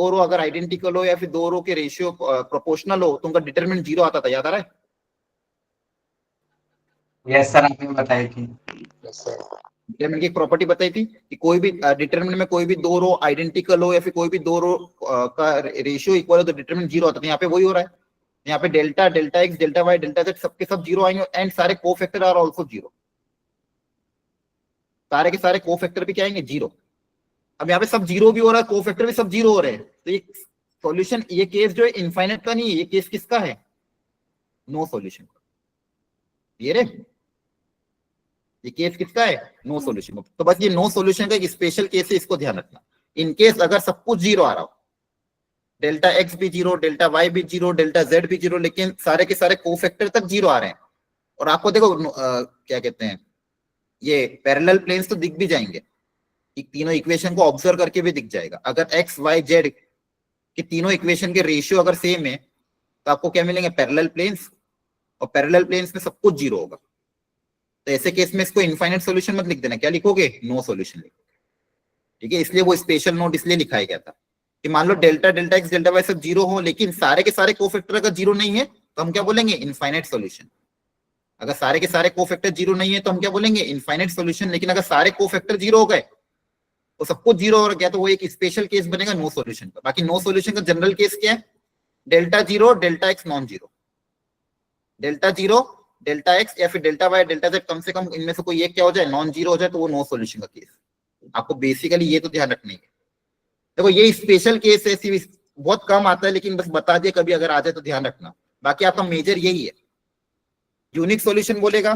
रो अगर आइडेंटिकल हो, या फिर दो रो के रेशियो प्रोपोर्शनल हो, तो उनका डिटरमिनेंट जीरो आता था, याद आ रहा है? यस सर, आपने बताई थी। Yes sir. डिटरमिनेंट की प्रॉपर्टी बताई थी कि कोई भी डिटरमिनेंट में कोई भी दो रो आइडेंटिकल हो, या फिर कोई भी दो रो का रेशियो इक्वल हो, तो डिटरमिनेंट जीरो आता था। यहाँ पे वही हो रहा है, यहाँ पे delta, delta x, delta y, delta z सबके सब जीरो आएंगे, एंड सारे कोफैक्टर आर आल्सो जीरो। सारे के सारे कोफैक्टर भी क्या आएंगे, जीरो। अब यहाँ पे सब जीरो भी हो रहा है, कोफैक्टर भी सब जीरो हो रहे हैं, तो ये सॉल्यूशन, ये केस जो है इनफाइनाइट का नहीं है, ये केस किसका है, नो सॉल्यूशन का। ये रे, ये केस किसका है, नो सॉल्यूशन। तो बस ये नो सॉल्यूशन का एक स्पेशल केस है, इसको ध्यान रखना। इन केस अगर सब कुछ जीरो आ रहा हो, डेल्टा एक्स भी जीरो, डेल्टा वाई भी जीरो, डेल्टा जेड भी जीरो, लेकिन सारे के सारे कोफैक्टर तक जीरो आ रहे हैं, और आपको देखो क्या कहते हैं, ये पैरेलल प्लेन्स तो दिख भी जाएंगे, तीनों इक्वेशन को ऑब्जर्व करके भी दिख जाएगा। अगर एक्स वाई जेड के तीनों इक्वेशन के रेशियो अगर सेम है, तो आपको क्या मिलेंगे, पैरेलल प्लेन्स, और पैरेलल प्लेन्स में सब कुछ जीरो होगा। तो ऐसे केस में इसको इनफाइनाइट सॉल्यूशन मत लिख देना, क्या लिखोगे, नो सॉल्यूशन लिखोगे, ठीक है। इसलिए वो स्पेशल नोट इसलिए लिखाया गया था कि मान लो delta, delta x, delta y सब जीरो हो, लेकिन सारे के सारे कोफैक्टर अगर जीरो नहीं है, तो हम क्या बोलेंगे, इनफाइनाइट सॉल्यूशन। अगर सारे के सारे कोफैक्टर जीरो नहीं है, तो हम क्या बोलेंगे, इनफाइनाइट सॉल्यूशन। लेकिन अगर सारे कोफैक्टर जीरो हो गए, तो सब कुछ जीरो हो गया, तो वो एक स्पेशल केस बनेगा नो सॉल्यूशन का। बाकी नो सॉल्यूशन का जनरल केस क्या है, delta zero, delta x non zero, delta zero, delta x या फिर डेल्टा वाई, डेल्टा जेड, कम से कम इनमें से कोई एक क्या हो जाए, नॉन जीरो हो जाए, तो वो नो सॉल्यूशन का केस। आपको बेसिकली ये तो ध्यान रखना है। देखो ये स्पेशल केस है, बहुत कम आता है, लेकिन बस बता दिए, कभी अगर आ जाए तो ध्यान रखना। बाकी आपका मेजर यही है। यूनिक सॉल्यूशन बोलेगा,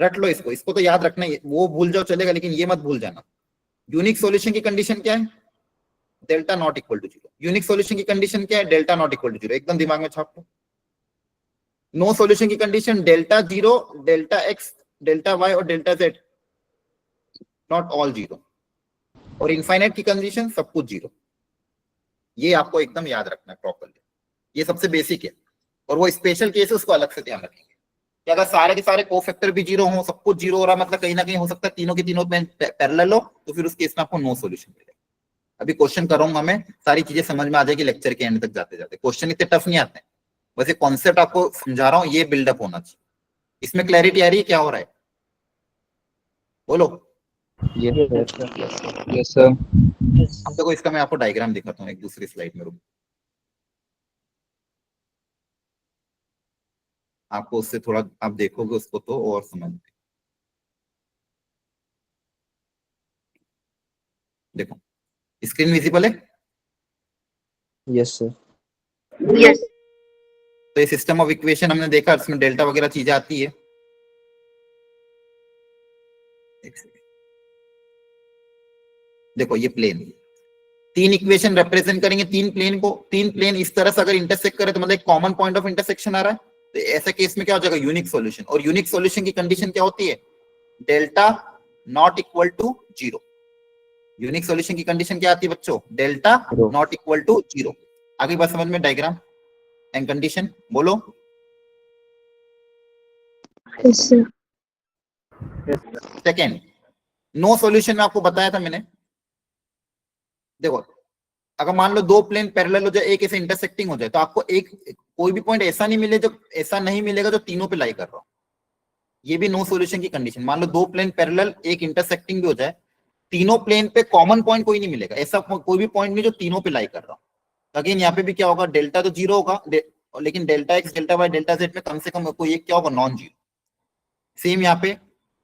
रट लो इसको, इसको तो याद रखना है, वो भूल जाओ चलेगा, लेकिन ये मत भूल जाना। यूनिक सॉल्यूशन की कंडीशन क्या है, delta not equal to zero. Unique solution की कंडीशन क्या है, delta not equal to zero, एकदम दिमाग में छाप लो। नो सॉल्यूशन की condition delta zero, delta x, delta y और delta z not all zero, और इनफाइनाइट की कंडीशन सब कुछ जीरो। ये आपको एकदम याद रखना है प्रॉपर्ली, ये सबसे बेसिक है। और वो स्पेशल केस है, उसको अलग से ध्यान रखेंगे कि अगर सारे के सारे कोफैक्टर भी जीरो हो, सब कुछ जीरो हो रहा है, मतलब कहीं ना कहीं हो सकता है तीनों के तीनों पैरेलल हो, तो फिर उस केस में आपको नो सॉल्यूशन मिलेगा। अभी क्वेश्चन करूंगा मैं, सारी चीजें समझ में आ जाएगी लेक्चर के एंड तक जाते जाते। क्वेश्चन इतने टफ नहीं आते हैं, बस ये कॉन्सेप्ट आपको समझा रहा हूँ, ये बिल्डअप होना चाहिए। इसमें क्लैरिटी आ रही है, क्या हो रहा है, बोलो। Yes sir. अब देखो इसका मैं आपको डायग्राम दिखाता हूँ एक दूसरी स्लाइड में, रुक, आपको उससे थोड़ा आप देखोगे उसको तो और समझ। देखो स्क्रीन विजिबल है, यस सर। यस। तो ये सिस्टम ऑफ इक्वेशन हमने देखा, इसमें डेल्टा वगैरह चीजें आती है। देखो ये प्लेन, तीन इक्वेशन रिप्रेजेंट करेंगे तीन प्लेन को। तीन प्लेन इस तरह से अगर इंटरसेक्ट करे, तो मतलब एक कॉमन पॉइंट ऑफ इंटरसेक्शन आ रहा है, तो ऐसे केस में क्या हो जाएगा, यूनिक सॉल्यूशन। और यूनिक सॉल्यूशन की कंडीशन क्या होती है, delta not equal to zero. Unique solution की कंडीशन क्या आती है बच्चों, delta not equal to zero. आगे बात समझ में, डायग्राम एंड कंडीशन बोलो। सेकेंड, नो सॉल्यूशन में आपको बताया था मैंने, देखो अगर मान लो दो प्लेन पैरेलल हो जाए, एक ऐसे इंटरसेक्टिंग हो जाए, तो आपको एक कोई भी पॉइंट ऐसा नहीं मिले, जो ऐसा नहीं मिलेगा जो तीनों पे लाई कर रहा हो। ये भी नो सॉल्यूशन की कंडीशन। मान लो दो प्लेन पैरेलल, एक इंटरसेक्टिंग भी हो जाए, तीनों प्लेन पे कॉमन पॉइंट कोई नहीं मिलेगा, ऐसा कोई भी पॉइंट नहीं जो तीनों पे लाई कर रहा हो। अगेन यहाँ पे भी क्या होगा, डेल्टा तो जीरो होगा, लेकिन delta x, delta y, delta z में कम से कम कोई एक क्या होगा, नॉन जीरो। सेम यहाँ पे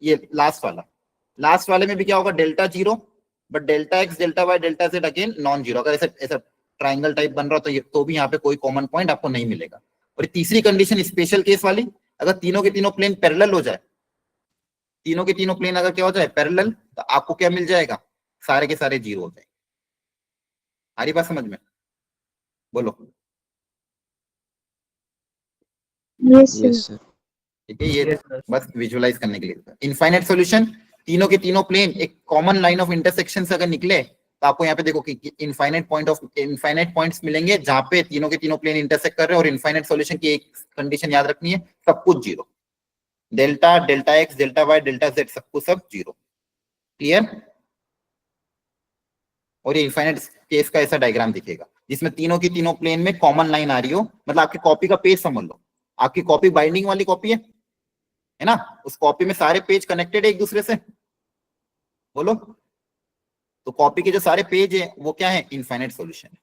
ये लास्ट वाले में भी क्या होगा, delta zero, but delta x, delta y, delta z again non zero. अगर ऐसा ट्राइंगल टाइप बन रहा हो, तो भी यहाँ पे कोई कॉमन पॉइंट आपको नहीं मिलेगा। और तीसरी कंडीशन स्पेशल केस वाली, अगर तीनों के तीनों प्लेन पैरेलल हो जाए, तीनों के तीनों प्लेन अगर क्या हो जाए पैरेलल, तो आपको क्या मिल जाएगा, सारे के सारे जीरो हो जाएंगे। आ रही बात समझ में? बोलो। Yes sir. ठीक है, ये बस विजुअलाइज करने के लिए। इनफाइनाइट सॉल्यूशन, तीनों के तीनों प्लेन एक कॉमन लाइन ऑफ इंटरसेक्शन से अगर निकले तो आपको यहाँ पे देखो कि इनफाइनाइट पॉइंट्स मिलेंगे जहां पे तीनों के तीनों प्लेन इंटरसेक्ट कर रहे हैं, और इनफाइनाइट सॉल्यूशन की एक कंडीशन याद रखनी है, सब कुछ zero. Delta, delta x, delta y, delta z, सब कुछ सब जीरो। क्लियर? और ये इनफाइनाइट केस का ऐसा डायग्राम दिखेगा जिसमें तीनों की तीनों प्लेन में कॉमन लाइन आ रही हो, मतलब आपकी कॉपी का पेज समझ लो, आपकी कॉपी बाइंडिंग वाली कॉपी है ना, उस कॉपी में सारे पेज कनेक्टेड है एक दूसरे से। बोलो। तो कॉपी के जो सारे पेज है वो क्या है? इनफाइनाइट सॉल्यूशन है।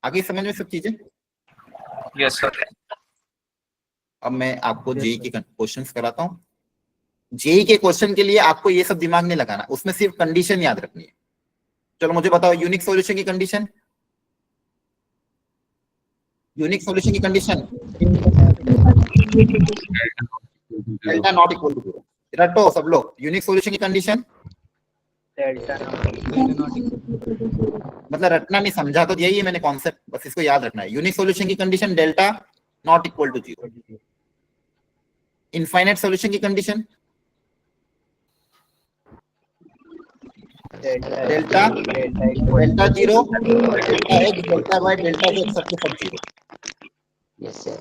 आगे समझ में सब चीजें? Yes sir. अब मैं आपको जेई के क्वेश्चंस कराता हूँ। जेई के क्वेश्चन के लिए आपको ये सब दिमाग नहीं लगाना, उसमें सिर्फ कंडीशन याद रखनी है। चलो मुझे बताओ यूनिक सॉल्यूशन की कंडीशन। यूनिक सॉल्यूशन की condition delta not equal to zero. रटो सब लोग, यूनिक सॉल्यूशन की कंडीशन मतलब रटना नहीं, समझा तो यही है मैंने कॉन्सेप्ट, बस इसको याद रखना है। यूनिक सॉल्यूशन की condition delta not equal to zero. Infinite solution की condition delta, delta zero, delta x, delta y, delta z, सबके सब जीरो। Yes sir.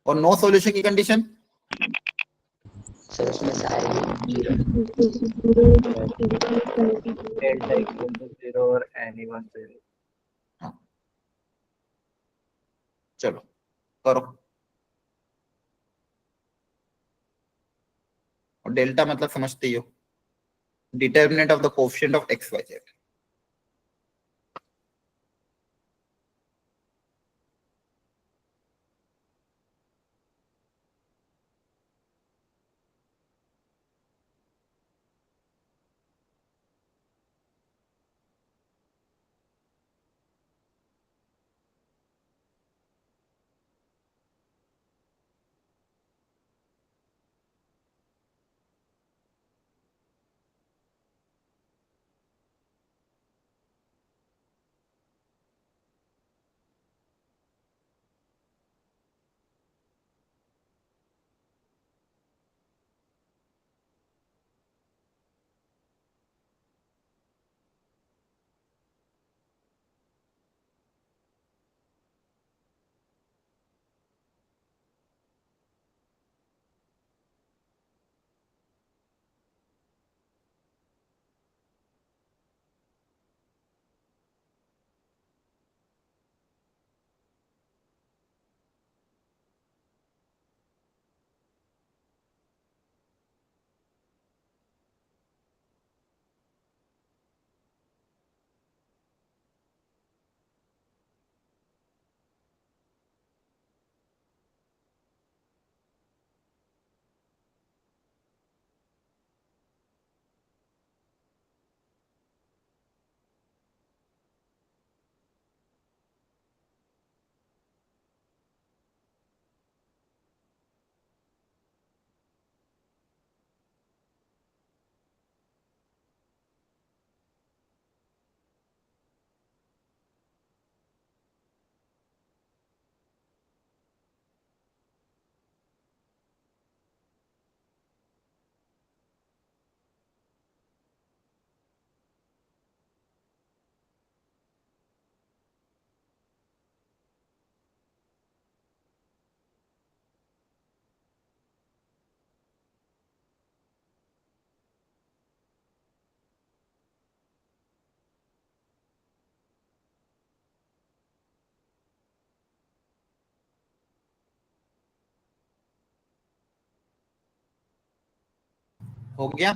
और नो सॉल्यूशन की कंडीशन सर उसमें सारे जीरो। डेल्टा इक्वल टू जीरो और एनी वन जीरो। चलो करो। और डेल्टा मतलब समझते ही हो, determinant of the coefficient of x y z. हो गया?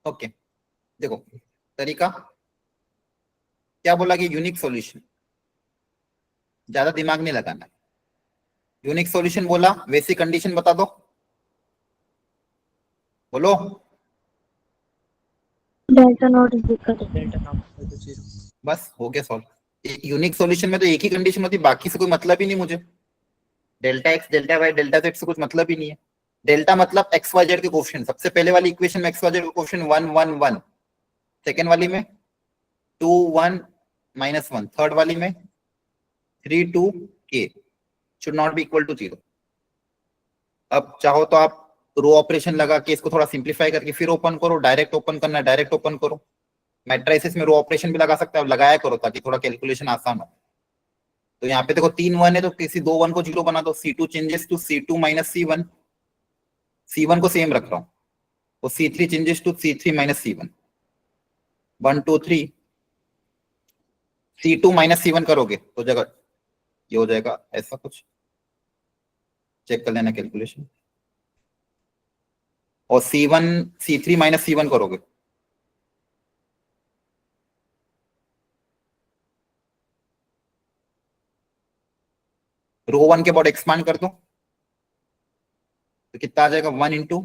ओके देखो तरीका क्या बोला कि यूनिक सॉल्यूशन, ज्यादा दिमाग नहीं लगाना। यूनिक सॉल्यूशन बोला, वैसी कंडीशन बता दो। बोलो। Delta not is equal to zero. बस हो गया सॉल्व। यूनिक सॉल्यूशन में तो एक ही कंडीशन होती है, बाकी से कोई मतलब ही नहीं मुझे। Delta x delta y delta z से कुछ मतलब ही नहीं है। डेल्टा मतलब एक्स वाई जेड के कोफिशिएंट, सबसे पहले वाली इक्वेशन में एक्स वाई जेड का कोफिशिएंट 1 1 1, सेकेंड वाली में 2 1 -1, थर्ड वाली में 3 2 k should not be equal to 0। अब चाहो तो आप रो ऑपरेशन लगा के इसको थोड़ा सिंप्लीफाई करके फिर ओपन करो, डायरेक्ट ओपन करना है डायरेक्ट ओपन करो। मैट्रिसेस में रो ऑपरेशन भी लगा सकते हो, लगाया करो ताकि थोड़ा कैलकुलेशन आसान हो। तो यहाँ पे देखो 3 1 है तो किसी 2 1 को 0 बना दो, C2 changes to C2 minus C1, C1 को सेम रख रहा हूँ, तो C3 changes to C3 minus C1, 1 2 3, C2 minus C1 करोगे तो जगह ये हो जाएगा ऐसा कुछ, चेक कर लेना कैलकुलेशन। और C1 C3 माइनस C1 करोगे रो 1 के बाद एक्सपांड कर दो तो कितना आ जाएगा, 1 into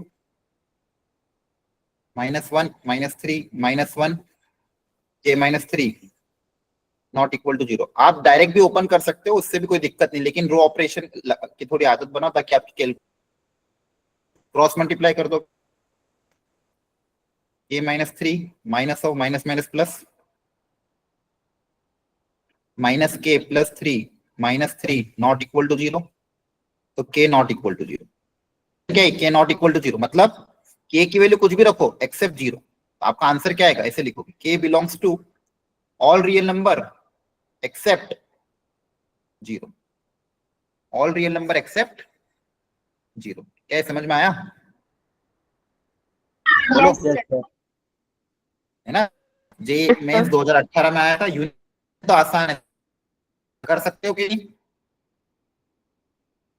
-1 -3 -1 k -3 not equal to 0। आप डायरेक्ट भी ओपन कर सकते हो, उससे भी कोई दिक्कत नहीं, लेकिन रो ऑपरेशन की थोड़ी आदत बनाओ ताकि आपकी क्रॉस मल्टीप्लाई कर दो, k -3 minus of minus minus plus -k +3 -3 not equal to 0, तो k नॉट इक्वल टू 0। क्या है k नॉट इक्वल टू 0 मतलब k की वैल्यू कुछ भी रखो एक्सेप्ट 0, तो आपका आंसर क्या आएगा, ऐसे लिखोगे k belongs to all real number except 0, all real number except 0। क्या है, समझ में आया? बोलो, Yes, sir. है ना? जे मेंस 2018 में आया था, यूनिट तो आसान है, कर सकते हो कि नहीं,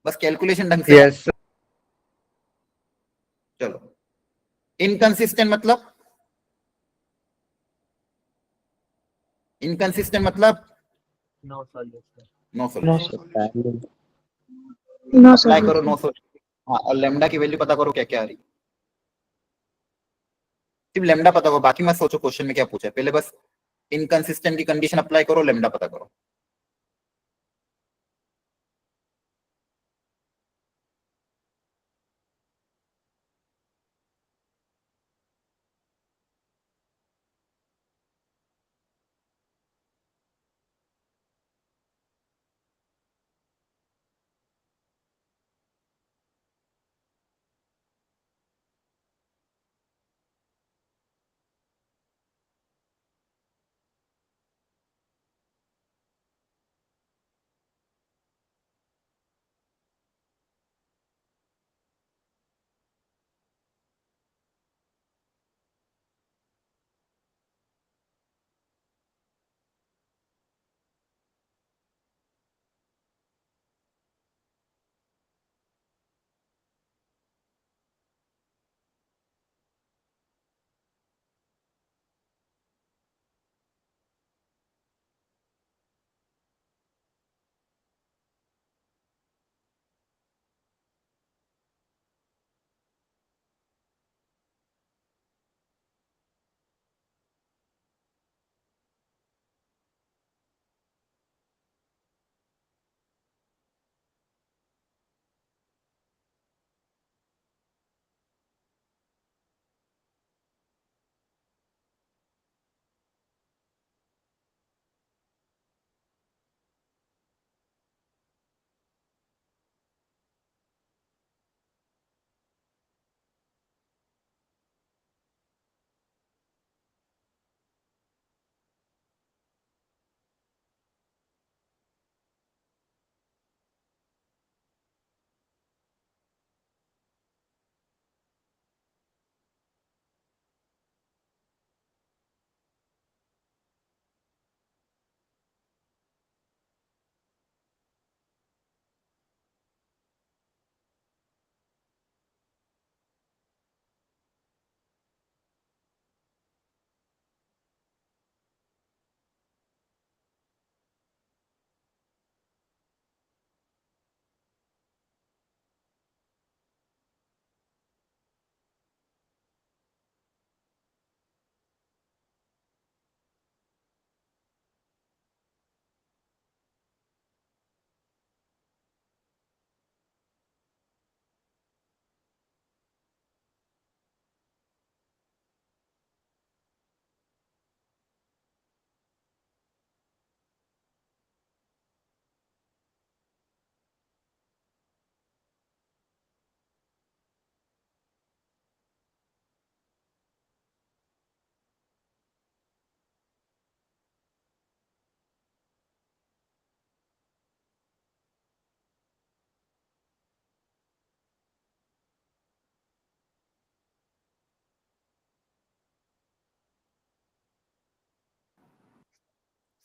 बस कैलकुलेशन ढंग से Yes, sir. चलो। इनकंसिस्टेंट मतलब, इनकंसिस्टेंट मतलब No solution. No no solution. Sir, no apply करो नो सॉल्यूशन। सॉल्यूशन। हाँ, और लेमडा की वैल्यू पता करो क्या क्या आ रही, सिर्फ लेमडा पता करो, बाकी मत सोचो क्वेश्चन में क्या पूछा है, पहले बस इनकंसिस्टेंट की कंडीशन अप्लाई करो, लेमडा पता करो।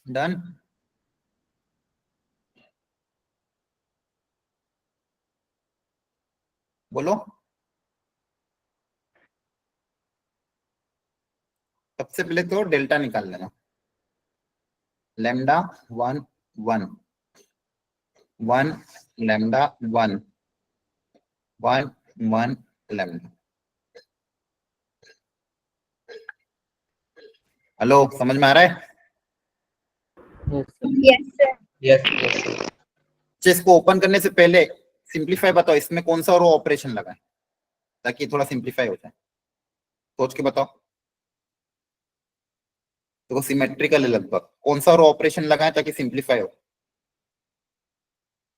डन। बोलो। सबसे पहले तो डेल्टा निकाल लेना, लैम्डा 1 1 1 लैम्डा 1 1 1 लैम्डा। हेलो, समझ में आ रहा है? Yes. अच्छा, इसको ओपन करने से पहले सिंप्लीफाई बताओ, इसमें कौन सा रो ऑपरेशन लगा है ताकि थोड़ा सिंप्लीफाई हो जाए, सोच के बताओ। तो सिमेट्रिकल है लगभग, कौन सा रो ऑपरेशन लगा है ताकि सिंप्लीफाई हो।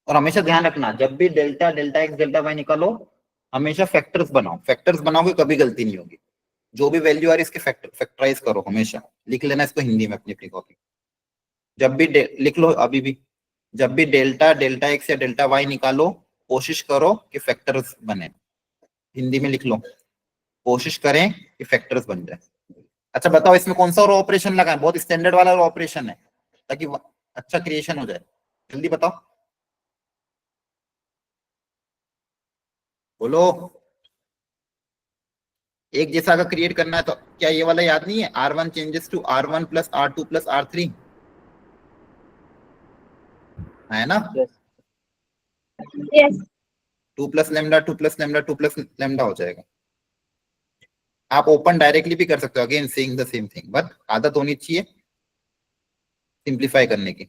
और हमेशा ध्यान रखना, जब भी delta delta x delta y निकालो, हमेशा फैक्टर्स बनाओ, फैक्टर्स बनाओगे कभी गलती नहीं होगी। जो भी वैल्यू आ रही है इसके फैक्टराइज करो, हमेशा लिख लेना इसको हिंदी में अपनी अपनी कॉपी। जब भी लिख लो अभी भी, जब भी डेल्टा डेल्टा एक्स या डेल्टा वाई निकालो, कोशिश करो कि फैक्टर्स बने। हिंदी में लिख लो, कोशिश करें कि फैक्टर्स बन जाए। अच्छा बताओ, इसमें कौन सा रो ऑपरेशन लगा है? बहुत स्टैंडर्ड वाला रो ऑपरेशन है ताकि अच्छा क्रिएशन हो जाए। जल्दी बताओ, बोलो। एक जैसा अगर क्रिएट करना है तो क्या ये वाला याद नहीं है? R1 changes to R1 plus R2 plus R3, है ना? Yes. 2 plus lambda 2 plus lambda 2 plus lambda हो जाएगा। आप ओपन डायरेक्टली भी कर सकते हो, again saying the same thing, but आदत होनी चाहिए सिंप्लीफाई करने की।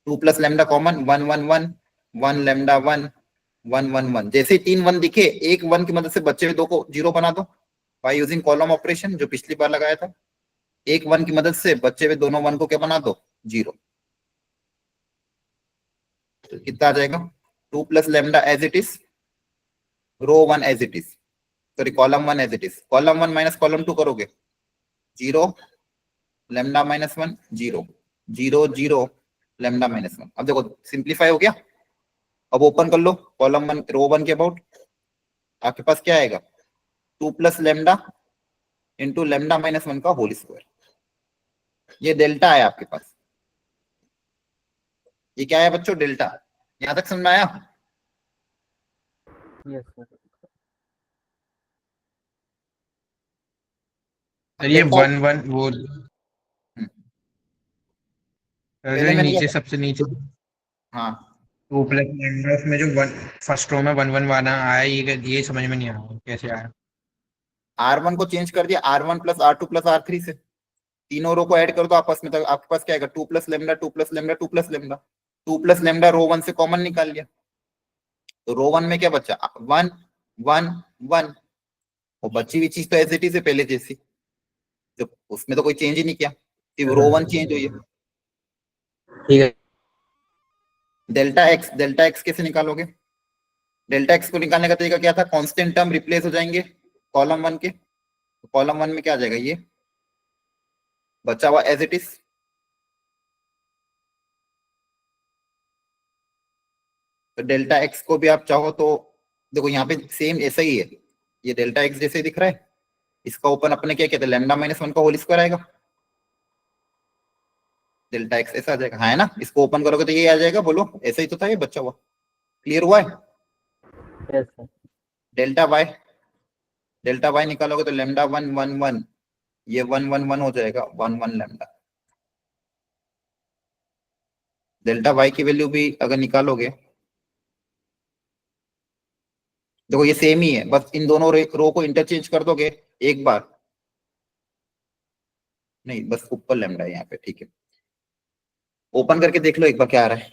2 प्लस लेमडा कॉमन 1 1 1 1 लेमडा 1 1 1 1। जैसे ही 3 1 दिखे, एक 1 की मदद से बचे हुए दो को 0 बना दो बाय यूजिंग कॉलम ऑपरेशन, जो पिछली बार लगाया था। एक 1 की मदद से बचे हुए दोनों 1 को क्या बना दो? 0। तो कितना आ जाएगा? 2 plus lambda as it is, row 1 as it is, sorry column 1 as it is. Column 1 minus column 2 करोगे 0 लेमडा माइनस 1 0 0 0 लेमडा माइनस 1। अब देखो सिंप्लीफाई हो गया। अब ओपन कर लो कॉलम 1 रो 1 के अबाउट, आपके पास क्या आएगा? 2 plus lambda into lambda minus 1 का होल स्क्वायर। ये डेल्टा है आपके पास। ये क्या है बच्चों? डेल्टा। यहां तक समझ में आया? Yes, sir. सर ये देखो, 1 1 वो जो पहले मैंने नीचे सबसे नीचे हाँ 2 प्लस लेमडा, उसमें जो 1 फर्स्ट रो में 1 1 वाला आया, ये समझ में नहीं आया कैसे आया। R1 को चेंज कर दिया R1 plus R2 plus R3 से, तीनों रो को ऐड कर दो आपस में, तो आपके पास क्या आएगा? 2 plus lambda 2 plus lambda 2 plus lambda. 2 plus lambda row 1 से कॉमन निकाल लिया, तो रो 1 में क्या बचा? 1 1 1। और बची हुई चीज तो एज इट इज है पहले जैसी, तो उसमें तो कोई चेंज ही नहीं किया, सिर्फ रो 1 चेंज हुई है। ठीक है। डेल्टा एक्स कैसे निकालोगे? डेल्टा एक्स को निकालने का तरीका क्या था? कांस्टेंट टर्म रिप्लेस हो जाएंगे कॉलम 1 के, तो कॉलम 1 में क्या आ जाएगा? ये बचा हुआ एज इट इज। तो डेल्टा एक्स को भी आप चाहो तो देखो यहाँ पे सेम ऐसा ही है, ये डेल्टा एक्स जैसे ही दिख रहा है। इसका ओपन अपने क्या कहते हैं? लेमडा माइनस 1 का होल स्क्वायर आएगा। डेल्टा एक्स ऐसा आ जाएगा, हाँ है ना? इसको ओपन करोगे तो ये आ जाएगा। बोलो, ऐसा ही तो था ये बच्चा हुआ। क्लियर हुआ है? Yes, sir. डेल्टा वाई निकालोगे तो लेमडा 1 1 1, ये 1 1 1 हो जाएगा 1 1 लेमडा। डेल्टा वाई की वैल्यू भी अगर निकालोगे, देखो ये सेम ही है, बस इन दोनों रो को इंटरचेंज कर दोगे एक बार, नहीं बस ऊपर लेमडा है यहाँ पे, ठीक है। ओपन करके देख लो एक बार क्या आ रहा है।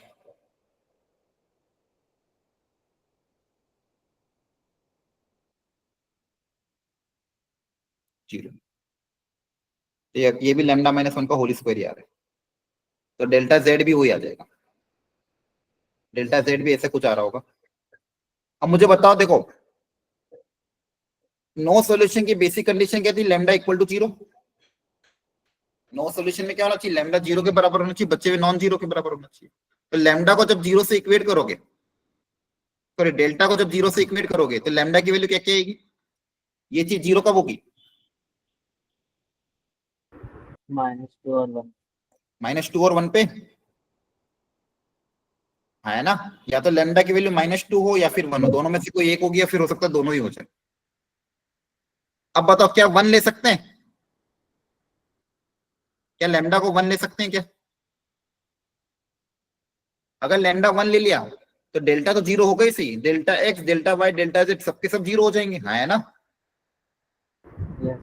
जीरो। तो ये भी लेमडा माइनस 1 का होल स्क्वायर ही आ रहा है, तो डेल्टा जेड भी वही आ जाएगा। डेल्टा जेड भी ऐसे कुछ आ रहा होगा। अब मुझे बताओ, देखो नो सॉल्यूशन की बेसिक कंडीशन क्या थी? Lambda equal to 0। No solution में क्या होना चाहिए? लेमडा 0 के बराबर होना चाहिए, बच्चे हुए नॉन जीरो के बराबर होना चाहिए। तो लेमडा को जब 0 से इक्वेट करोगे, सॉरी डेल्टा को जब 0 से इक्वेट करोगे, तो लेमडा की वैल्यू क्या क्या आएगी? ये चीज 0 कब होगी? -2 और 1. -2 और 1 पे, है ना? या तो लेमडा की वैल्यू -2 हो या फिर 1 हो, दोनों में से कोई एक होगी या फिर हो सकता है दोनों ही हो जाए। अब बताओ क्या 1 ले सकते हैं? क्या लेमडा को 1 ले सकते हैं क्या? अगर लेमडा 1 ले लिया तो डेल्टा तो 0 होगा ही सही, delta x, delta y, delta z सबके सब 0 हो जाएंगे, हाँ है ना? Yes.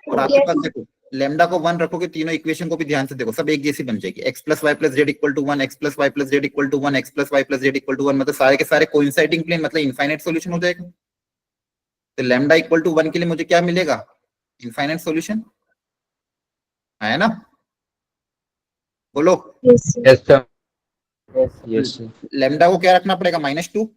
और आपके पास देखो लेमडा को 1 रखोगे, तीनों इक्वेशन को भी ध्यान से देखो, सब एक जैसी बन जाएगी। x plus y plus z equal to 1, x plus y plus z equal to 1, x plus y plus z equal to 1, मतलब सारे के सारे कोइंसाइडिंग प्लेन, मतलब इनफाइनाइट सॉल्यूशन हो जाएगा। तो लेमडा इक्वल टू 1 के लिए मुझे क्या मिलेगा? इनफाइनाइट सॉल्यूशन, है ना? बोलो। Yes, sir. Yes. Yes, sir. Lambda को क्या रखना पड़ेगा? -2।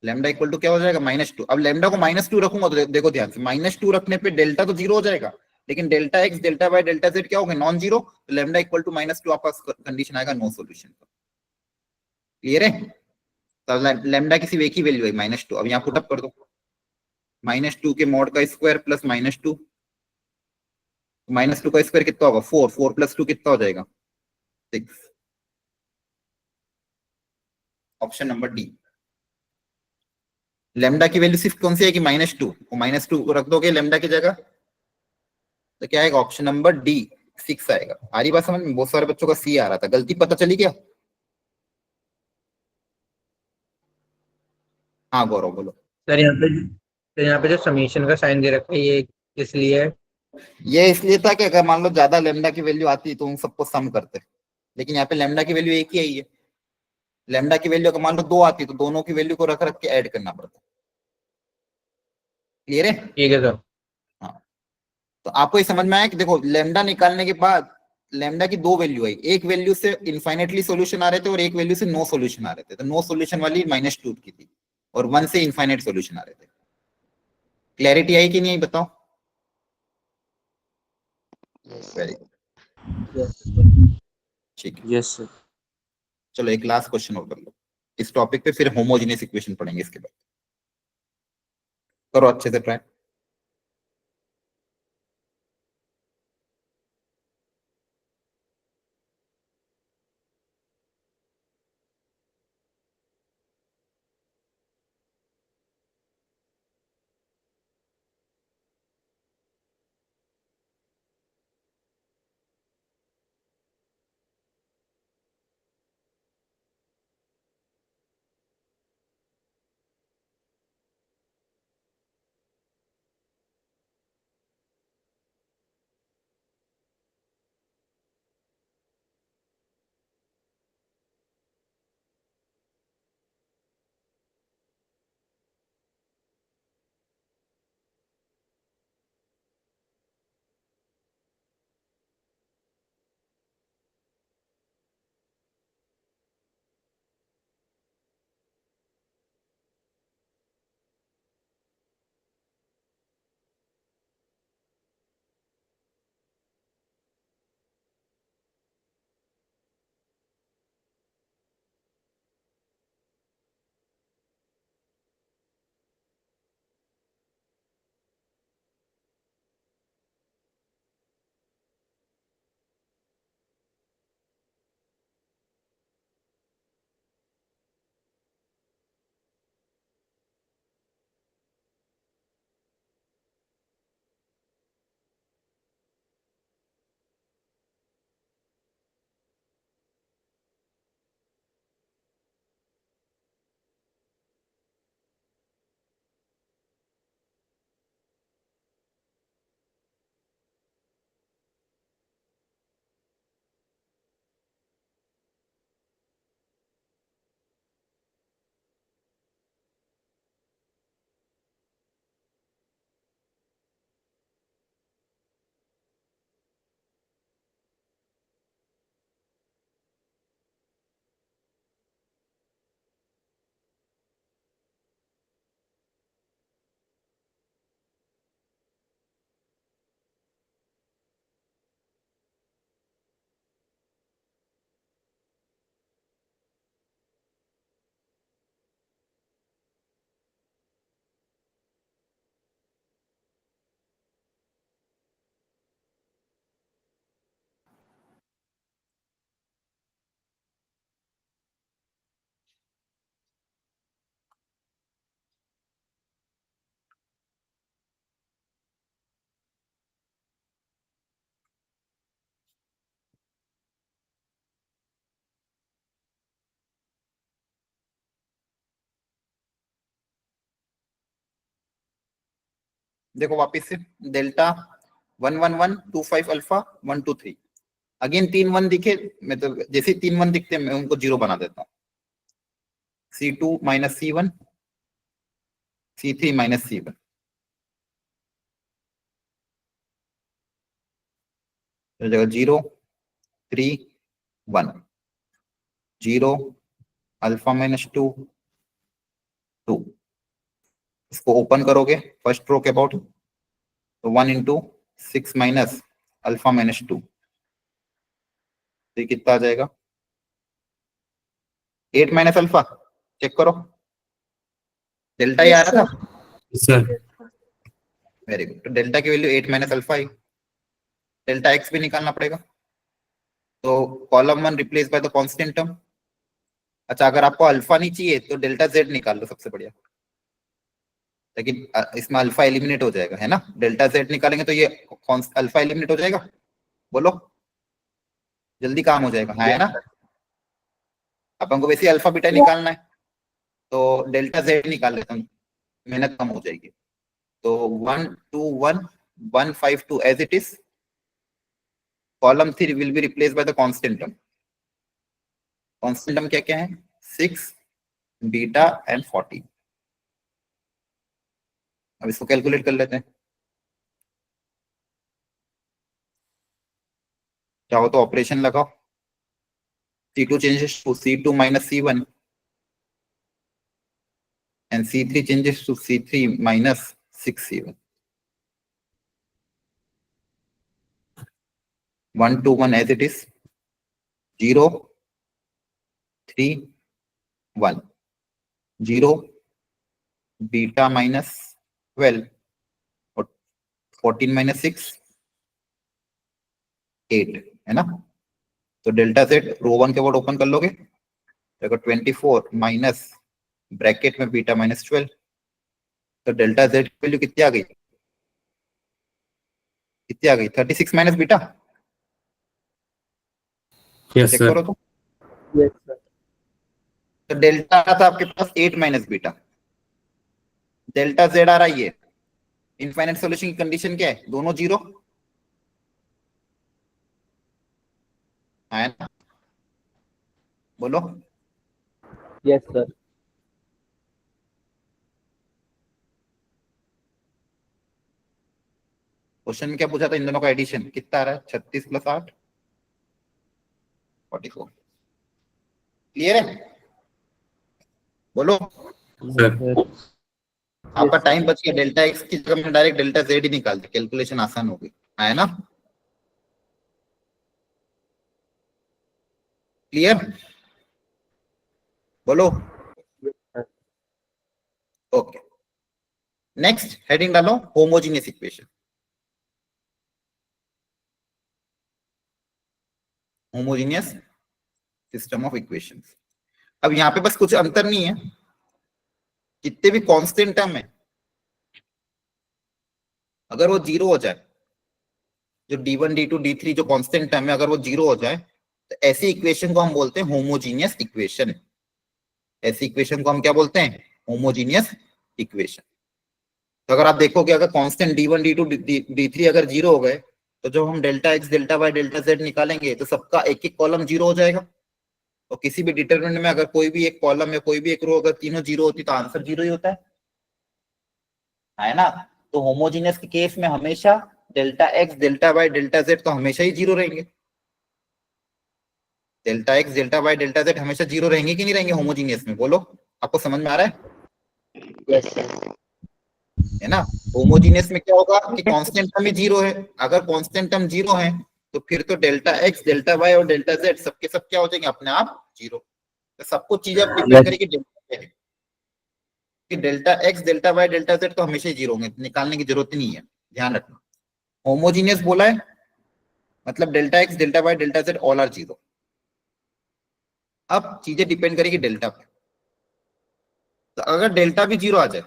लेमडा इक्वल टू क्या हो जाएगा? -2। अब लेमडा को -2 रखूंगा तो देखो ध्यान से, -2 रखने पे डेल्टा तो 0 हो जाएगा, लेकिन delta x, delta y, delta z क्या हो गए? Non zero. तो लेमडा इक्वल टू -2 आपका कंडीशन आएगा नो सॉल्यूशन। क्लियर है? तो लेमडा की सिर्फ एक ही वैल्यू है -2। अब यहाँ पुटअप कर दो, -2 के मॉड का स्क्वायर प्लस -2, -2 का स्क्वायर कितना होगा? 4, 4 प्लस 2 कितना हो जाएगा? 6। Option number D. लेमडा की वैल्यू सिर्फ कौन सी है कि -2, -2 रख दोगे लेमडा की जगह तो क्या आएगा? ऑप्शन नंबर डी 6 आएगा। आ रही बात समझ में? बहुत सारे बच्चों का सी आ रहा था, गलती पता चली क्या? हाँ गौरव बोलो। सर यहाँ पे जो समीशन का साइन दे रखा है ये किस लिए है? ये इसलिए था कि अगर मान लो ज्यादा लेमडा की वैल्यू आती तो उन सबको सम करते, लेकिन यहाँ पे लेमडा की वैल्यू एक ही आई है। लेमडा की वैल्यू अगर मान लो 2 आती तो दोनों की वैल्यू को रख रख के ऐड करना पड़ता। क्लियर है? ठीक है सर। हाँ, तो आपको ये समझ में आया कि देखो लेमडा निकालने के बाद लेमडा की दो वैल्यू आई, एक वैल्यू से इनफाइनेटली सॉल्यूशन आ रहे थे और एक वैल्यू से नो सॉल्यूशन आ रहे थे। तो नो सॉल्यूशन वाली -2 की थी और 1 से इनफाइनाइट सॉल्यूशन आ रहे थे। क्लैरिटी आई कि नहीं आई बताओ? Very good, Yes. ठीक है। Yes, sir. चलो एक लास्ट क्वेश्चन और कर लो इस टॉपिक पे, फिर होमोजेनियस इक्वेशन पढ़ेंगे इसके बाद। करो अच्छे से ट्राई। देखो वापिस से डेल्टा 11125 अल्फा 123 अगेन 3 1 दिखे, मैं तो जैसे 3 1 दिखते हैं मैं उनको 0 बना देता हूँ। C2 minus C1 C3 minus C1 तो जगह 0 3 1 0 अल्फा माइनस 2 2 इसको ओपन करोगे फर्स्ट रो के अबाउट तो 1 इंटू 6 माइनस अल्फा माइनस 2 तो ये कितना आ जाएगा 8 माइनस अल्फा चेक करो डेल्टा ही आ रहा था सर वेरी गुड। तो डेल्टा की वैल्यू 8 माइनस अल्फा आई, डेल्टा एक्स भी निकालना पड़ेगा तो column 1 replace by the constant term. अच्छा अगर आपको अल्फा नहीं चाहिए तो डेल्टा जेड निकाल लो सबसे बढ़िया, लेकिन इसमें अल्फा एलिमिनेट हो जाएगा है ना, डेल्टा जेड निकालेंगे तो ये अल्फा एलिमिनेट हो जाएगा, बोलो जल्दी काम हो जाएगा है ना। अपन को वैसे अल्फा बीटा निकालना है तो डेल्टा जेड निकाल लेता हूँ, मेहनत कम हो जाएगी। तो 1 2 1 1 5 2 as it is, column 3 will be replace by the constant term. Constant term क्या क्या है 6 बीटा एंड 40। अब इसको कैलकुलेट कर लेते हैं, चाहो तो ऑपरेशन लगाओ, C2 changes to C2 minus C1 and C3 changes to C3 minus 6C1. 1 2 1 as it is, 0 3 1 0 beta minus 12 और 14 minus 6 8 है ना। तो डेल्टा जेड रो 1 के वर्ड ओपन कर लोगे तो 24 माइनस ब्रैकेट में बीटा माइनस 12, तो डेल्टा जेड की वैल्यू कितनी आ गई, कितनी आ गई 36 minus beta. Yes check sir करो तो, यस सर। तो डेल्टा था आपके पास 8 माइनस बीटा, डेल्टा जेड आ रहा है ये। इनफाइनाइट सॉल्यूशन की कंडीशन क्या है, दोनों 0 है ना, बोलो यस सर। क्वेश्चन में क्या पूछा था, इन दोनों का एडिशन कितना आ रहा है 36 प्लस 8 44। क्लियर है, बोलो सर आपका टाइम बच गया, डेल्टा एक्स की जगह में डायरेक्ट डेल्टा जेड ही निकाल दे, कैलकुलेशन आसान हो गई है ना। क्लियर, बोलो ओके। नेक्स्ट हेडिंग डालो homogeneous equation, homogeneous system of equations. अब यहां पे बस कुछ अंतर नहीं है, जितने भी कांस्टेंट टर्म है अगर वो 0 हो जाए, जो D1 D2 D3 जो कांस्टेंट टर्म है अगर वो 0 हो जाए तो ऐसी इक्वेशन को हम बोलते हैं होमोजीनियस इक्वेशन। ऐसी इक्वेशन को हम क्या बोलते हैं, होमोजीनियस इक्वेशन। तो अगर आप देखोगे अगर कांस्टेंट D1 D2 D3 अगर 0 हो गए तो जब हम delta x delta y delta z निकालेंगे तो सबका एक एक कॉलम 0 हो जाएगा। और किसी भी डिटरमिनेंट में अगर कोई भी एक कॉलम या कोई भी एक रो अगर तीनों 0 होती तो आंसर 0 ही होता है ना। तो होमोजीनियस के केस में हमेशा delta x delta y delta z तो हमेशा ही 0 रहेंगे। Delta x delta y delta z हमेशा 0 रहेंगे कि नहीं रहेंगे होमोजीनियस में, बोलो आपको समझ में आ रहा है, यस सर। है ना। होमोजीनियस में क्या होगा कि कांस्टेंट टर्म ही 0 है, अगर कांस्टेंट टर्म 0 है तो फिर तो डेल्टा एक्स डेल्टा वाई और डेल्टा जेड सबके सब क्या हो जाएंगे अपने आप 0। तो सब कुछ चीजें अब डिपेंड करेगी डेल्टा पे है कि delta x delta y delta z तो हमेशा ही 0 होंगे, निकालने की जरूरत ही नहीं है, ध्यान रखना। होमोजीनियस बोला है मतलब delta x delta y delta z all are 0। अब चीजें डिपेंड करेगी डेल्टा पे, तो अगर डेल्टा भी 0 आ जाए,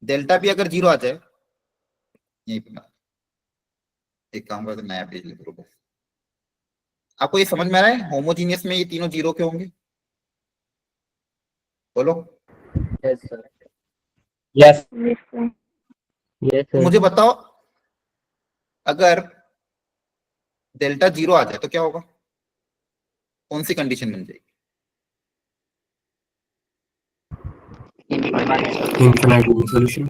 डेल्टा भी अगर 0 आ जाए, यहीं पे एक काम करते नया पेज लिख लो। आपको ये समझ में आ रहा है होमोजीनियस में ये तीनों 0 के होंगे, बोलो यस सर। Yes. Yes, तो sir. मुझे बताओ, अगर डेल्टा 0 आ जाए तो क्या होगा? कौन सी कंडीशन बन जाएगी? Infinite solution.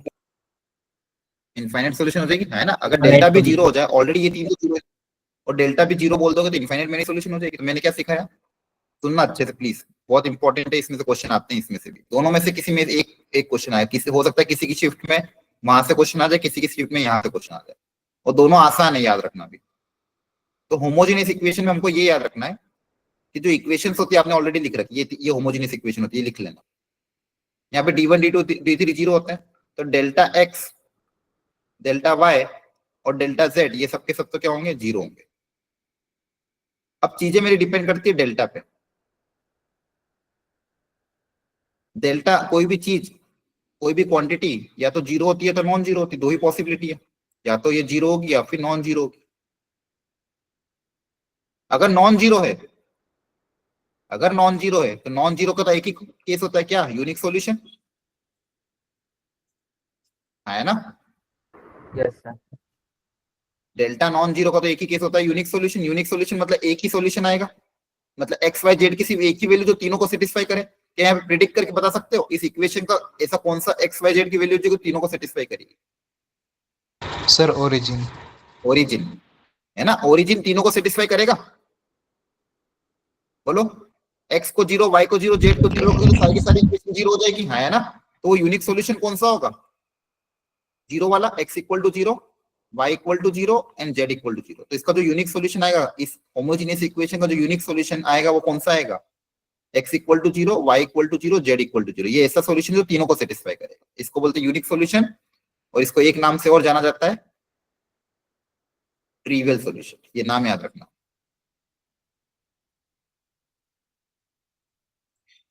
इनफाइनाइट सोल्यूशन हो जाएगी, है ना? अगर डेल्टा भी 0 हो जाए, ऑलरेडी ये तीन तो 0 है, और डेल्टा भी 0 बोल दोगे तो इनफाइनाइट मैनी सोल्यूशन हो जाएगी। तो मैंने क्या सिखाया? सुनना अच्छे से प्लीज, बहुत इंपॉर्टेंट है। इसमें से क्वेश्चन आते हैं, इसमें से भी, दोनों में से किसी में एक एक क्वेश्चन आया। किसी हो सकता है किसी की शिफ्ट में वहां से क्वेश्चन आ जाए, किसी की शिफ्ट में यहाँ से क्वेश्चन आ जाए, और दोनों आसान है याद रखना भी। तो होमोजेनियस इक्वेशन में हमको ये याद रखना है कि जो इक्वेशंस होती है आपने ऑलरेडी लिख रखी है, ये होमोजेनियस इक्वेशन होती है, लिख लेना। यहाँ पे D1 D2 D3 0 होते हैं, तो डेल्टा एक्स, डेल्टा वाई और डेल्टा जेड ये सब के सब तो क्या होंगे? 0 होंगे। अब चीजें मेरी डिपेंड करती है डेल्टा पे। डेल्टा कोई भी चीज, कोई भी क्वांटिटी या तो 0 होती है तो नॉन 0 होती है। दो ही पॉसिबिलिटी है, या तो ये 0 होगी या फिर नॉन 0 होगी। अगर नॉन 0 है, अगर नॉन 0 है तो नॉन 0 का तो एक ही केस होता है, क्या? यूनिक सॉल्यूशन, है ना? Yes, sir. डेल्टा नॉन 0 का तो एक ही केस होता है, यूनिक सॉल्यूशन। यूनिक सॉल्यूशन मतलब एक ही सॉल्यूशन आएगा, मतलब एक्स वाई जेड की सिर्फ एक ही वैल्यू जो तीनों को सेटिस्फाई करे। क्या यहाँ पे प्रिडिक्ट करके बता सकते हो इस इक्वेशन का ऐसा कौन सा एक्स वाई जेड की वैल्यू जो तीनों को सेटिस्फाई करेगी? Sir origin. ओरिजिन, है ना? ओरिजिन तीनों को सेटिस्फाई करेगा? बोलो, एक्स को 0, वाई को 0, जेड को 0, सारी की सारी इक्वेशन 0 हो जाएगी, है ना? तो वो यूनिक सॉल्यूशन कौन सा होगा? 0 वाला, x equal to 0, y equal to 0 and z equal to 0। तो इसका जो यूनिक सॉल्यूशन आएगा, इस होमोजेनियस इक्वेशन का जो यूनिक सॉल्यूशन आएगा वो कौन सा आएगा? x equal to 0, y equal to 0, z equal to 0। ये ऐसा सॉल्यूशन जो तीनों को सेटिस्फाई करेगा, इसको बोलते हैं यूनिक सॉल्यूशन। और इसको एक नाम से और जाना जाता है, ट्रिवियल सॉल्यूशन। ये नाम याद रखना।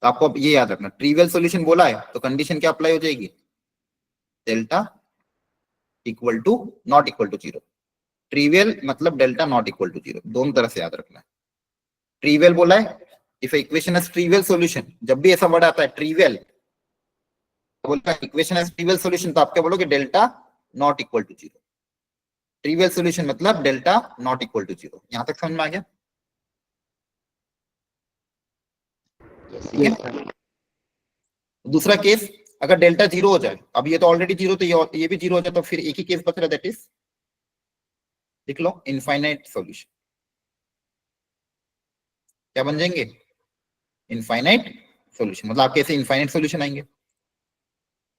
तो आपको अब ये याद रखना, ट्रिवियल सॉल्यूशन बोला है तो कंडीशन क्या अप्लाई हो जाएगी? Delta equal to not equal to 0। Trivial मतलब डेल्टा नॉट इक्वल टू 0, दोनों तरह से याद रखना है। ट्रिवियल बोला है, if equation has trivial solution, जब भी ऐसा वर्ड आता है ट्रिवियल, बोलता है इक्वेशन हैज ट्रिवियल सॉल्यूशन, तो आप क्या बोलोगे? Delta not equal to 0। Trivial solution मतलब डेल्टा नॉट इक्वल टू 0। यहां तक समझ में आ गया? ठीक है। दूसरा केस, अगर डेल्टा 0 हो जाए, अब ये तो ऑलरेडी 0, तो ये भी 0 हो जाए, तो फिर एक ही केस बच रहा है, दैट इज, लिख लो, इनफाइनाइट सॉल्यूशन। क्या बन जाएंगे? Infinite solution. मतलब आपके ऐसे इनफाइनाइट सॉल्यूशन आएंगे,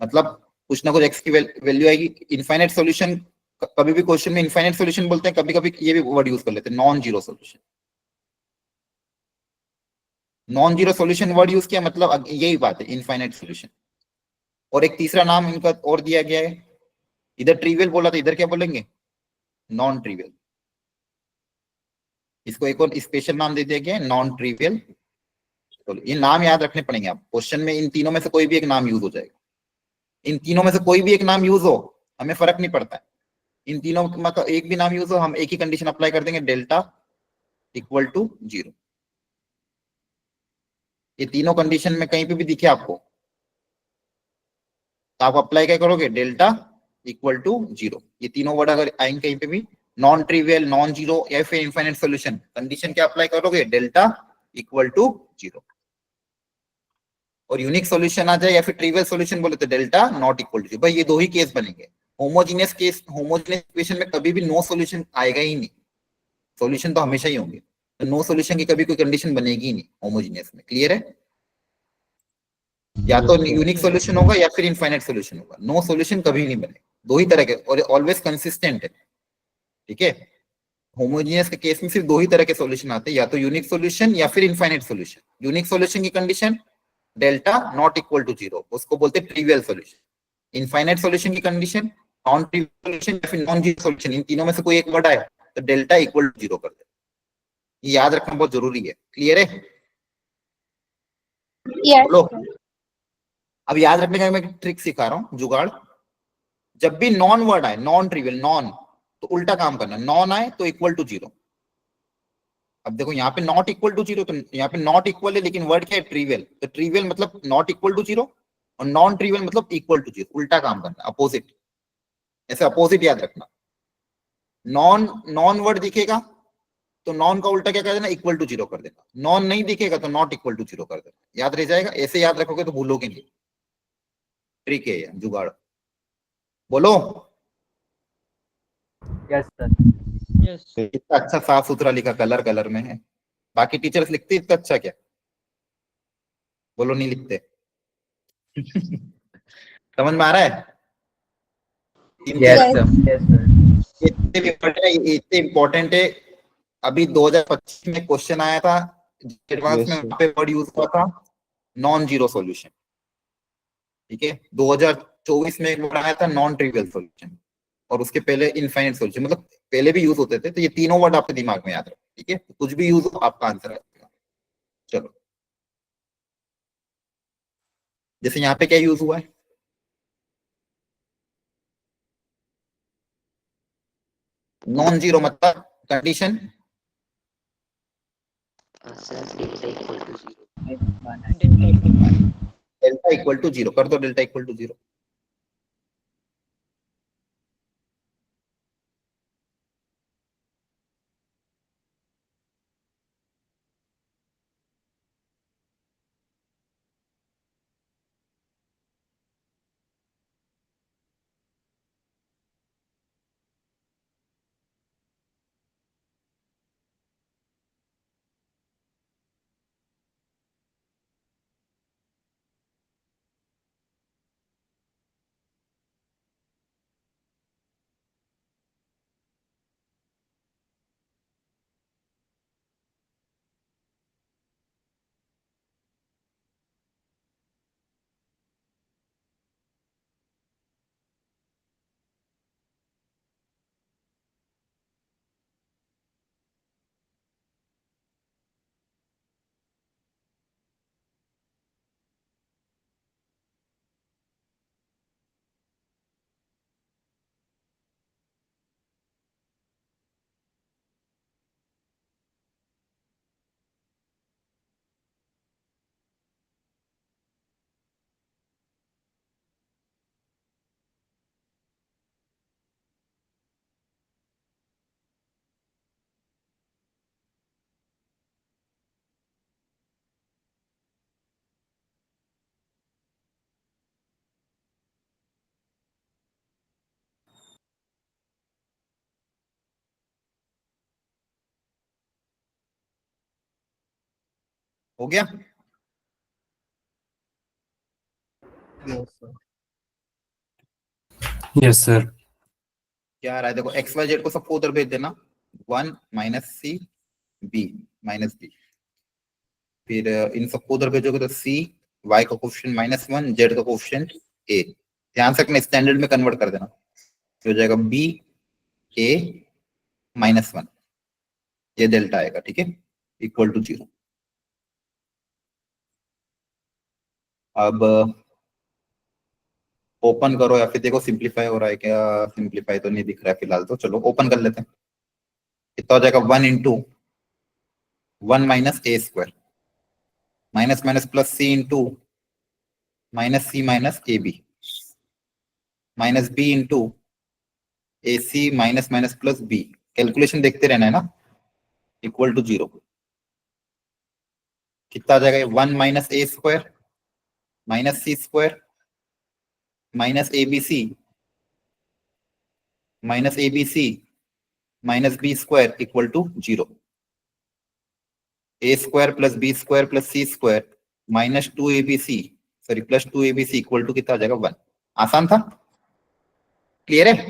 मतलब कुछ ना कुछ एक्स की वैल्यू आएगी। इनफाइनाइट सॉल्यूशन कभी भी क्वेश्चन में इनफाइनाइट सॉल्यूशन बोलते हैं, कभी कभी ये भी वर्ड यूज कर लेते हैं, non zero solution. Non zero solution word use किया मतलब यही बात है, इनफाइनाइट सॉल्यूशन। और एक तीसरा नाम इनका और दिया गया है, इधर ट्रिवियल बोला था, इधर क्या बोलेंगे? Non trivial. इसको एक और स्पेशल नाम दे दिया गया है, नॉन ट्रिवियल। ये नाम याद रखने पड़ेंगे आप, क्वेश्चन में इन तीनों में से कोई भी एक नाम यूज हो जाएगा। इन तीनों में से कोई भी एक नाम यूज हो, हमें फर्क नहीं पड़ता है। इन तीनों में एक भी नाम यूज हो, हम एक ही कंडीशन अप्लाई कर देंगे, डेल्टा इक्वल टू 0। ये तीनों कंडीशन में कहीं पे भी दिखे आपको, तो आप अप्लाई क्या करोगे? Delta equal to 0। ये तीनों वर्ड अगर आएंगे कहीं पे भी, नॉन ट्रिवियल, नॉन जीरो या फिर इनफाइनाइट सॉल्यूशन, कंडीशन क्या अप्लाई करोगे? Delta equal to 0। और यूनिक सॉल्यूशन आ जाए या फिर ट्रिवियल सॉल्यूशन बोले तो डेल्टा नॉट इक्वल टू 0। भाई ये दो ही केस बनेंगे। होमोजेनियस केस, होमोजेनियस इक्वेशन में कभी भी नो सॉल्यूशन आएगा ही नहीं, सॉल्यूशन तो हमेशा ही होंगे। तो नो सॉल्यूशन की कभी कोई कंडीशन बनेगी ही नहीं होमोजेनियस में। क्लियर है? या तो यूनिक सॉल्यूशन होगा या फिर इनफाइनाइट सॉल्यूशन होगा, नो सॉल्यूशन कभी नहीं बने। दो ही तरह के, और ऑलवेज कंसिस्टेंट है। ठीक है, होमोजेनियस के केस में सिर्फ दो ही तरह के सॉल्यूशन आते हैं, या तो यूनिक सॉल्यूशन या फिर इनफाइनाइट सॉल्यूशन। यूनिक सॉल्यूशन की condition delta not equal to 0, उसको बोलते हैं ट्रिवियल सॉल्यूशन। इनफाइनाइट सॉल्यूशन की कंडीशन नॉन ट्रिवियल सॉल्यूशन या फिर नॉन जीरो सॉल्यूशन। इन तीनों में से कोई एक वर्ड आए तो डेल्टा इक्वल टू 0 कर दे। ये याद रखना बहुत जरूरी है। क्लियर है? बोलो। अब याद रखने का मैं ट्रिक सिखा रहा हूं, जुगाड़। जब भी नॉन वर्ड आए, नॉन ट्रिवियल, नॉन, तो उल्टा काम करना, नॉन आए तो इक्वल टू 0। अब देखो यहाँ पे नॉट इक्वल टू 0, तो यहाँ पे नॉट इक्वल है लेकिन वर्ड क्या है? ट्रिवियल। तो ट्रिवियल मतलब नॉट इक्वल टू 0, और नॉन ट्रिवियल मतलब इक्वल टू जीरो, उल्टा काम करना, अपोजिट। ऐसे अपोजिट याद रखना, नॉन नॉन वर्ड दिखेगा तो नॉन का उल्टा क्या कर देना, इक्वल टू जीरो कर देना, नॉन नहीं दिखेगा तो नॉट इक्वल टू जीरो कर देना, याद रह जाएगा। ऐसे याद रखोगे तो भूलोगे नहीं, ट्रिक है ये, जुगाड़। बोलो यस सर। Yes. इतना अच्छा साफ सुथरा लिखा, कलर कलर में है। बाकी टीचर्स लिखते इतना अच्छा क्या? बोलो नहीं लिखते। समझ में आ रहा है? Yes sir. Yes sir. इतने इम्पोर्टेंट है। अभी 2025 में क्वेश्चन आया था एडवांस Yes, में, sir. वहां पे वर्ड यूज हुआ था नॉन जीरो सॉल्यूशन, ठीक है। 2024 में एक वर्ड आया था नॉन ट्रिवियल सॉल्यूशन, और उसके पहले इनफाइनाइट सॉल्यूशन, मतलब पहले भी यूज होते थे। तो ये तीनों वर्ड आपके दिमाग में याद रखो, ठीक है। तो कुछ भी यूज हो आपका आंसर आएगा। चलो, जैसे यहाँ पे क्या यूज हुआ है, नॉन जीरो मतलब condition sir delta equal to zero. Delta equal to zero कर दो, डेल्टा इक्वल टू जीरो। हो गया? Yes sir. Yes, sir. क्या आ रहा है देखो, एक्स वाई जेड को सबको उधर भेज देना, 1 minus c b minus b. फिर इन सबको उधर भेजोगे तो सी, वाई का कोफिशिएंट -1, जेड का कोफिशिएंट ए। ध्यान से अपने स्टैंडर्ड में कन्वर्ट कर देना, तो हो जाएगा बी ए -1, ये डेल्टा आएगा, ठीक है, इक्वल टू जीरो। अब ओपन करो, या फिर देखो सिंप्लीफाई हो रहा है क्या। सिंप्लीफाई तो नहीं दिख रहा है फिलहाल, तो चलो ओपन कर लेते हैं। कितना हो जाएगा, 1 into 1 minus a square, minus minus plus c into minus c minus a b, minus b into a c minus minus plus b. Calculation देखते रहना है ना, इक्वल टू जीरो। कितना आ जाएगा, 1 minus a square minus c square minus a b c minus a b c minus b square equal to zero. A square plus b square plus c square minus 2abc, sorry plus 2abc equal to कितना आ जाएगा, 1। आसान था, clear है?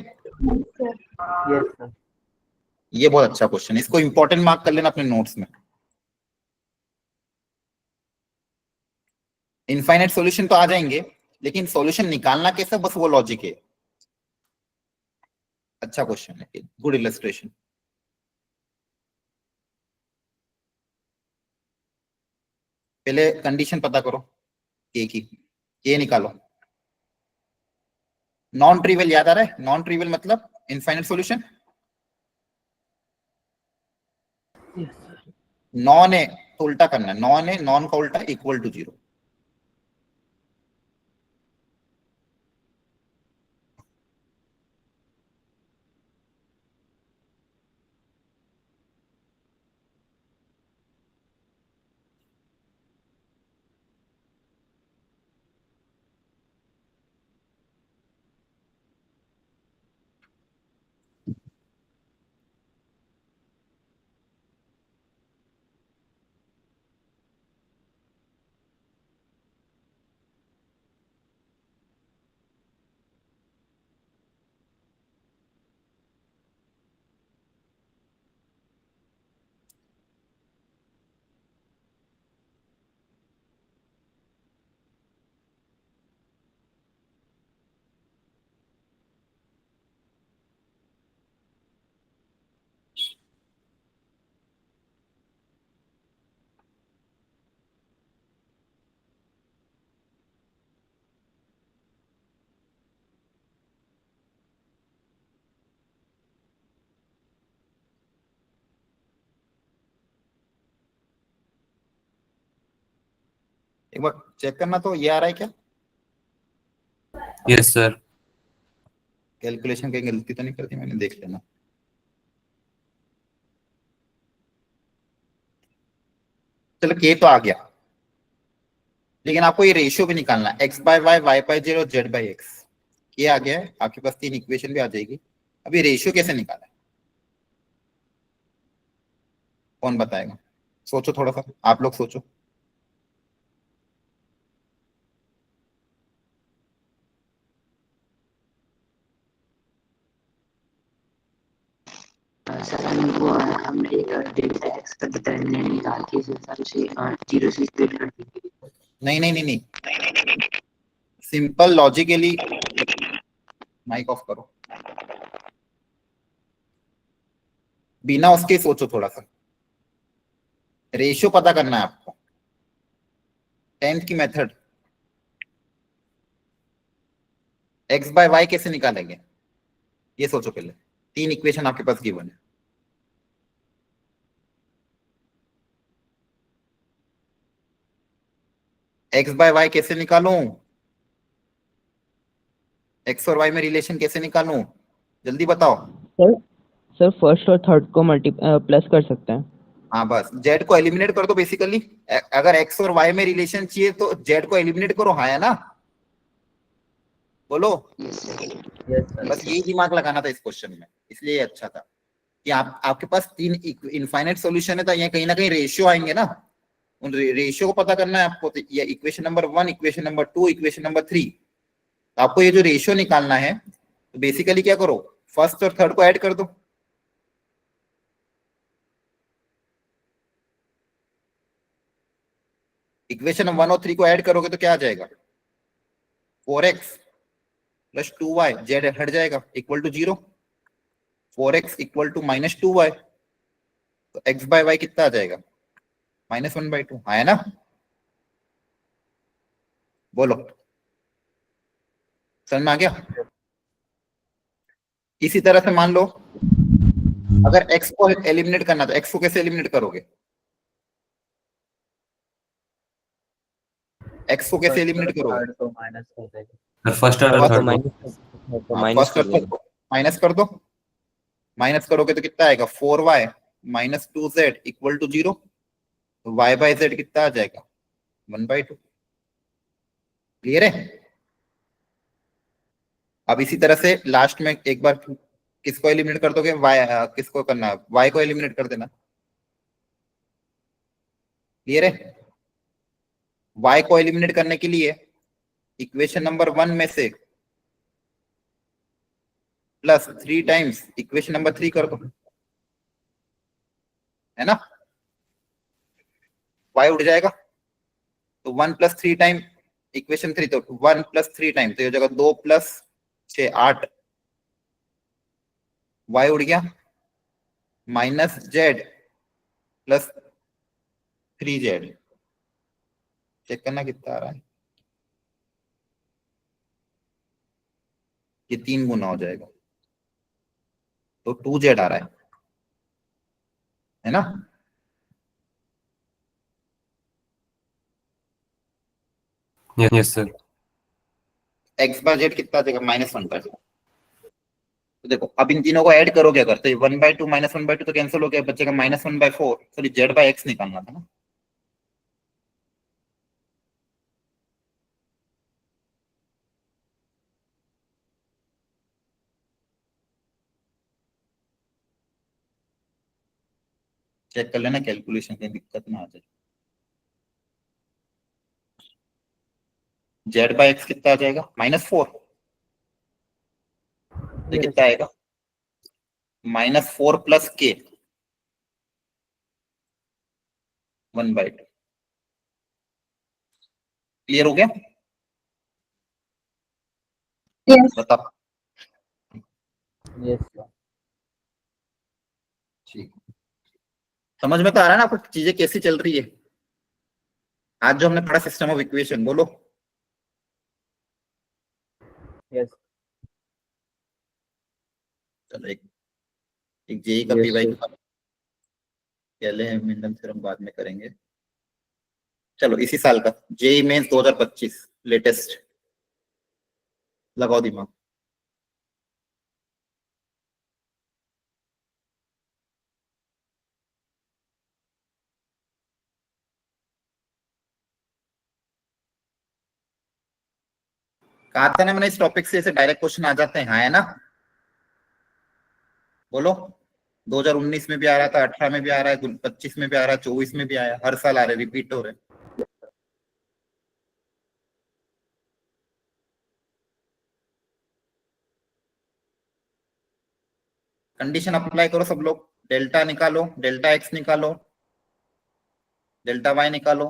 Yes sir. ये बहुत अच्छा question है, इसको इंपॉर्टेंट मार्क कर लेना अपने नोट्स में। इनफाइनाइट सॉल्यूशन तो आ जाएंगे, लेकिन सॉल्यूशन निकालना कैसे, बस वो लॉजिक है। अच्छा क्वेश्चन है, गुड इलस्ट्रेशन। पहले कंडीशन पता करो ए की, ए निकालो। नॉन ट्रिवियल याद आ रहा है, नॉन ट्रिवियल मतलब इनफाइनाइट सॉल्यूशन। नॉन है तो उल्टा करना है, नॉन है, नॉन का उल्टा इक्वल टू जीरो। एक बार चेक करना तो ये आ रहा है क्या? Yes, sir. कैलकुलेशन कहीं गलती तो नहीं करती मैंने, देख लेना। चलो के तो आ गया, लेकिन आपको ये रेशियो भी निकालना है, x by y, y by z और जेड बाय एक्स। ये आ गया है आपके पास, 3 इक्वेशन भी आ जाएगी। अभी रेशियो कैसे निकाला है, कौन बताएगा? सोचो थोड़ा सा, आप लोग सोचो। सर हमको हम एक डेल्टा एक्स का डिटरमिनेंट निकाल के उस हिसाब से 0 से स्प्लिट कर देंगे। नहीं नहीं नहीं नहीं, सिंपल लॉजिकली, माइक ऑफ करो, बिना उसके सोचो थोड़ा सा। रेशियो पता करना है आपको, 10th की मेथड, एक्स बाय वाई कैसे निकालेंगे ये सोचो पहले। 3 इक्वेशन आपके पास गिवन है, एक्स बाय वाई कैसे निकालूं, एक्स और वाई में रिलेशन कैसे निकालूं, जल्दी बताओ। सर सर फर्स्ट और थर्ड को प्लस कर सकते हैं। हाँ बस, जेड को एलिमिनेट कर दो बेसिकली। अगर एक्स और वाई में रिलेशन चाहिए तो जेड को एलिमिनेट करो, हाँ है ना? बोलो। Yes, sir. बस यही दिमाग लगाना था इस क्वेश्चन में, इसलिए अच्छा था कि आपके पास 3 इनफाइनाइट सॉल्यूशन है, तो ये कहीं ना कहीं रेशियो आएंगे ना, उन रेशियो को पता करना है आपको। तो ये equation number 1, equation number 2, equation number 3, तो आपको ये जो रेशियो निकालना है, तो बेसिकली क्या करो, फर्स्ट और थर्ड को ऐड कर दो। इक्वेशन 1 और 3 को ऐड करोगे तो क्या आ जाएगा, 4x प्लस 2y, जेड हट जाएगा, equal to 0। 4x equal to minus 2y, तो x बाय वाई कितना आ जाएगा, -1/2, हाँ है ना? बोलो, समझ में आ गया? इसी तरह से मान लो अगर x को एलिमिनेट करना, तो x को कैसे एलिमिनेट करोगे, x को कैसे एलिमिनेट करोगे? थर्ड को माइनस कर देंगे। The first और तो third को माइनस फर्स्ट कर और थर्ड देंगे। को माइनस कर दो, माइनस करोगे तो कितना आएगा, 4y minus 2z equal to 0, तो y बाय z कितना आ जाएगा, 1/2। क्लियर है? अब इसी तरह से लास्ट में एक बार किसको एलिमिनेट कर दोगे, y, किसको करना है, y को एलिमिनेट कर देना। क्लियर है? y को एलिमिनेट करने के लिए इक्वेशन नंबर 1 में से प्लस 3 टाइम्स इक्वेशन नंबर 3 कर दो, है ना? y उठ जाएगा, तो 1 प्लस 3 टाइम इक्वेशन 3, तो 1 प्लस 3 टाइम, तो ये हो जाएगा 2 प्लस 6 8, y उड़ गया, minus Z plus 3z, check करना कितना आ रहा है, ये 3 गुना हो जाएगा, तो 2z आ रहा है ना? Yes, sir. x by z कितना आ जाएगा, -1/2। तो देखो अब इन तीनों को ऐड करोगे अगर, तो 1/2 -1/2 तो कैंसिल हो गया, बचेगा -1/4। सॉरी, जेड बाय एक्स निकालना था ना। चेक कर लेना कैलकुलेशन में दिक्कत ना आ जाए। जेड बाय एक्स कितना आ जाएगा, -4, ये कितना आएगा, -4 प्लस के 1/2। क्लियर हो गया? बताओ। Yes, sir. ठीक, समझ में तो आ रहा है ना आपको चीजें कैसी चल रही है? आज जो हमने पढ़ा सिस्टम ऑफ इक्वेशन, बोलो। Yes. चलो एक जेई का Yes, पीवाई sir. पहले मिंडम थ्योरम बाद में करेंगे। चलो इसी साल का जेई मेंस 2025 लेटेस्ट, लगाओ दिमाग। कहा था ना मैंने, इस टॉपिक से ऐसे डायरेक्ट क्वेश्चन आ जाते हैं, हाँ है ना? बोलो। 2019 में भी आ रहा था, 18 में भी आ रहा है, 25 में भी आ रहा है, 24 में भी आया, हर साल आ रहे, रिपीट हो रहे। कंडीशन अप्लाई करो सब लोग, डेल्टा निकालो, डेल्टा एक्स निकालो, डेल्टा वाई निकालो।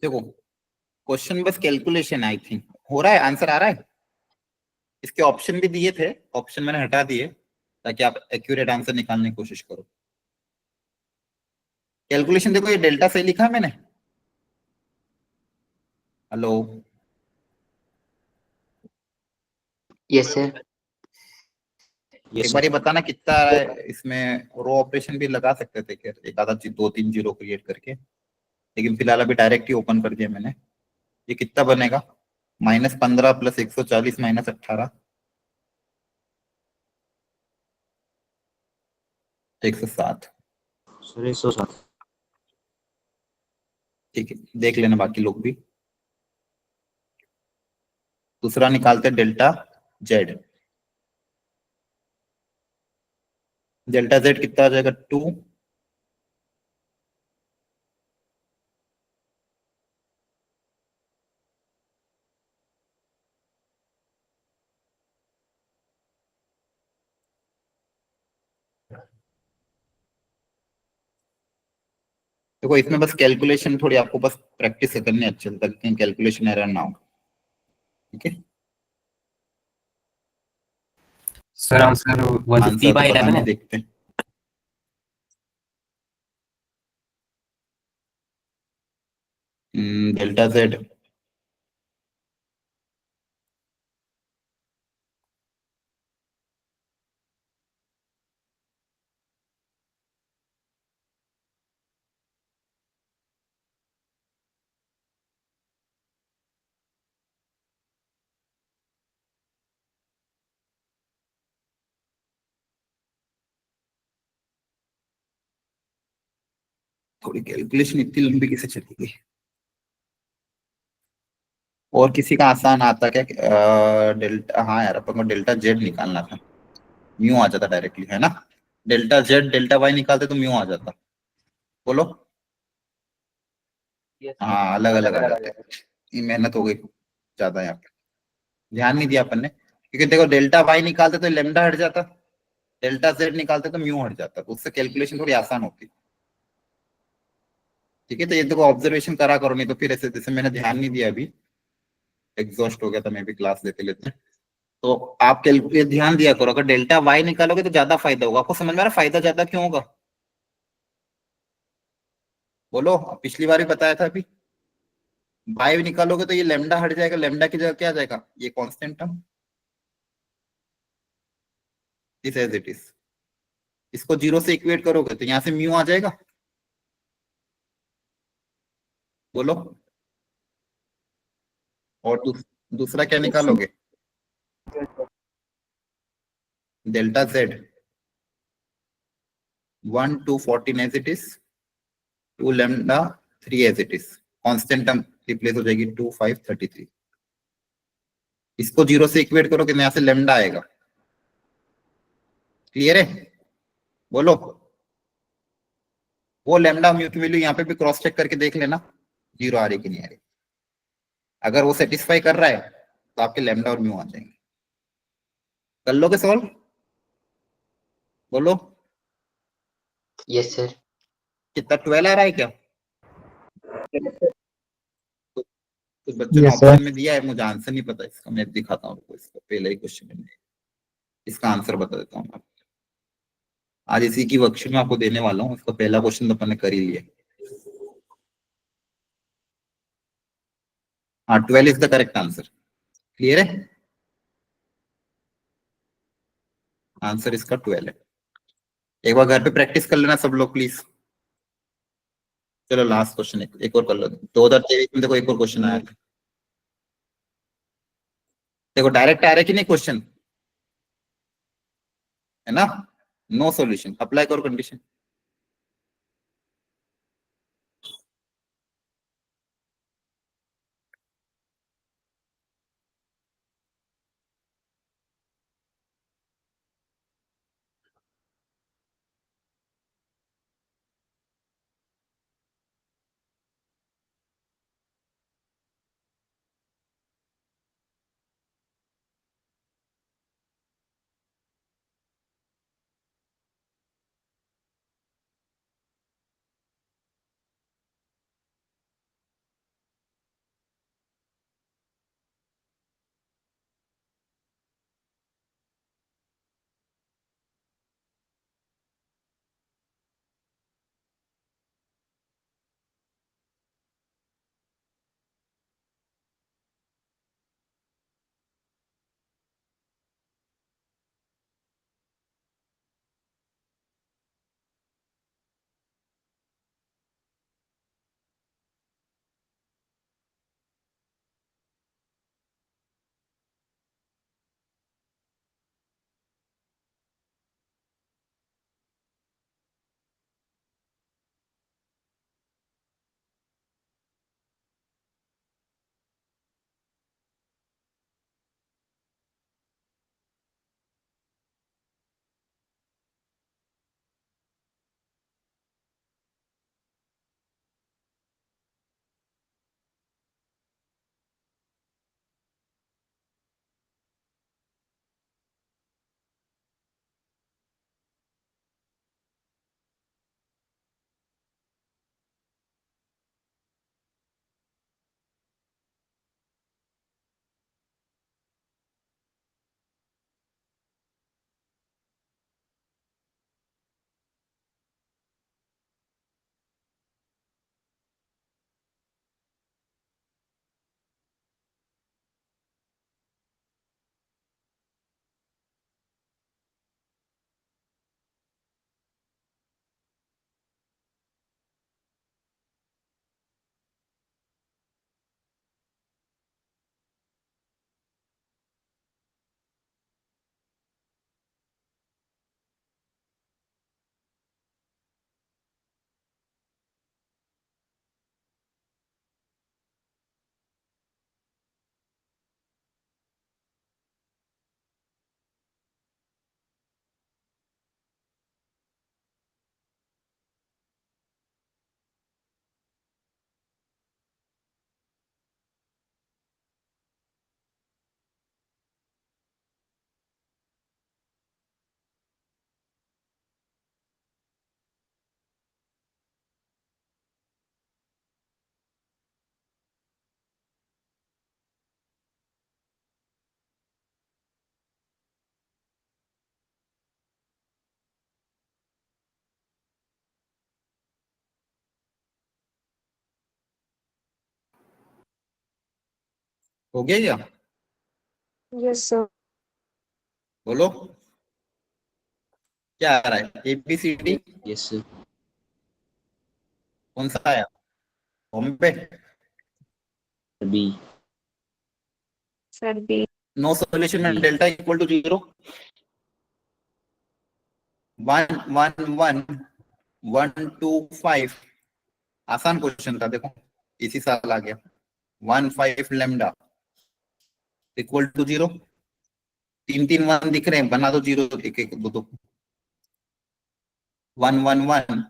देखो क्वेश्चन बस कैलकुलेशन आई थिंक हो रहा है, आंसर आ रहा है। इसके ऑप्शन भी दिए थे, ऑप्शन मैंने हटा दिए ताकि आप एक्यूरेट आंसर निकालने की कोशिश करो। कैलकुलेशन देखो, ये डेल्टा सही लिखा है मैंने। Hello, yes sir. एक बार ये बताना कितना आ रहा है। इसमें रो ऑपरेशन भी लगा सकते थे क्या, एक आधा दो तीन जीरो क्रिएट करके, लेकिन फिलहाल अभी डायरेक्ट ही ओपन कर दिया मैंने। ये कितना बनेगा, -15 + 140 - 18, 107। सर 107। ठीक है, देख लेना बाकी लोग भी। दूसरा निकालते डेल्टा जेड। डेल्टा जेड कितना आ जाएगा, 2। देखो इसमें बस कैलकुलेशन थोड़ी आपको बस प्रैक्टिस करनी अच्छे से, ताकि कैलकुलेशन एरर ना हो। ठीक है, सर आंसर 150 आंसर तो बाय पता 11 नहीं, है। देखते हैं। डेल्टा जेड थोड़ी कैलकुलेशन इतनी लंबी कैसे चली गई। और किसी का आसान आता क्या, डेल्टा, हाँ यार अपन को डेल्टा जेड निकालना था, म्यू आ जाता डायरेक्टली, है ना। डेल्टा जेड डेल्टा वाई निकालते तो म्यू आ जाता। बोलो। यस सर, हाँ, अलग अलग अलग आ अलग आ जाते। जाएगा। ये मेहनत हो गई ज्यादा यहाँ पे, ध्यान नहीं दिया अपन ने, क्योंकि देखो डेल्टा वाई निकालते तो लेमडा हट जाता, डेल्टा जेड निकालते तो म्यू हट जाता, तो उससे कैलकुलेशन थोड़ी आसान होती। ठीक है, तो ये देखो ऑब्जर्वेशन करा करो, नहीं तो फिर ऐसे जैसे मैंने ध्यान नहीं दिया अभी, एग्जॉस्ट हो गया था मैं भी क्लास लेते लेते। तो आप कैलकुलेट ध्यान दिया करो, अगर डेल्टा वाई निकालोगे तो ज्यादा फायदा होगा। आपको समझ में आ रहा है फायदा ज्यादा क्यों होगा? बोलो, पिछली बार भी बताया था अभी। वाई निकालोगे तो ये लेमडा हट जाएगा, लेमडा की जगह क्या आ जाएगा, ये constant term, this as it is. इसको जीरो से इक्वेट करोगे तो यहाँ से म्यू आ जाएगा। बोलो। और दूसरा क्या निकालोगे, delta z 1 2 14 as it is, 2 lambda 3 as it is, constant term replace हो जाएगी 2 5 33। इसको जीरो से इक्वेट करो कि यहाँ से लेमडा आएगा। क्लियर है? बोलो। वो लेमडा म्यू की वैल्यू यहाँ पे भी क्रॉस चेक करके देख लेना, जीरो आ रही कि नहीं आ रही। अगर वो सेटिस्फाई कर रहा है तो आपके लेमडा और म्यू आ जाएंगे। कर लोगे सॉल्व? बोलो। Yes sir. कितना 12 आ रहा है क्या? कुछ बच्चों ने यस सर। ऑप्शन में दिया है, मुझे आंसर नहीं पता इसका, मैं दिखाता हूँ आपको। इसका पहला ही क्वेश्चन में इसका आंसर बता देता हूँ। आज इसी की वर्कशीट में आपको देने वाला हूँ। इसका पहला क्वेश्चन तो अपन ने कर ही लिया। हाँ, 12 is the correct answer. Clear है? आंसर इसका 12 है। एक बार घर पे प्रैक्टिस कर लेना सब लोग प्लीज। चलो लास्ट क्वेश्चन एक और कर लो। 2023 में देखो एक और क्वेश्चन आया था। देखो डायरेक्ट आ रहा है कि नहीं क्वेश्चन, है ना। नो सॉल्यूशन, अप्लाई करो कंडीशन। हो गया क्या? Yes sir. बोलो क्या आ रहा है? ABCD Yes, sir. कौन सा आया? Bombay. B. Sir b. No solution में B. Delta equal to 0, 1 1 1 1 2 5। आसान क्वेश्चन था, देखो इसी साल आ गया। 1 5 लैम्डा इक्वल टू 0। 3 3 1 दिख रहे हैं, बना दो 0, एक एक दो दो। 1 1 1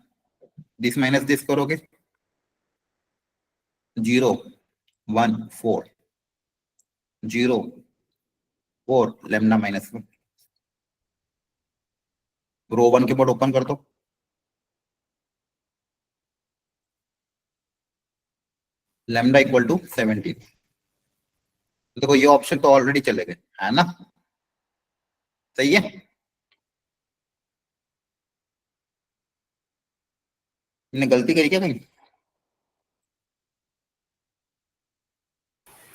दिस माइनस दिस करोगे 0 1 4 0 4 लैम्डा माइनस रो 1 के बाद ओपन कर दो। Lambda equal to 17। देखो ये ऑप्शन तो ऑलरेडी चले गए, है ना? सही है। इन्हें गलती करी क्या कहीं?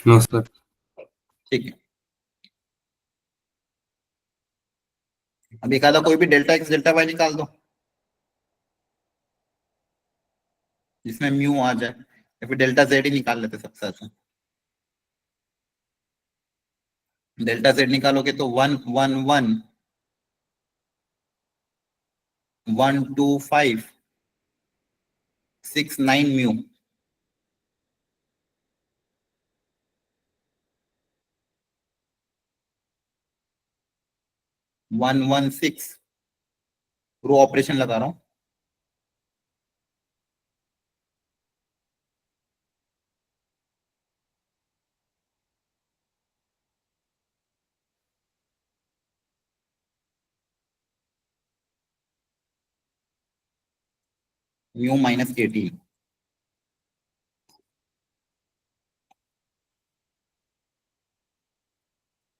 No sir. ठीक है, अब एक आधा कोई भी डेल्टा एक्स डेल्टा वाई निकाल दो जिसमें म्यू आ जाए, या फिर डेल्टा जेड ही निकाल लेते सबसे अच्छा। डेल्टा जेड निकालोगे तो 1 1 1 1 2 5 6 9 म्यू। वन 1 6 रो ऑपरेशन लगा रहा हूं। Mu minus 18।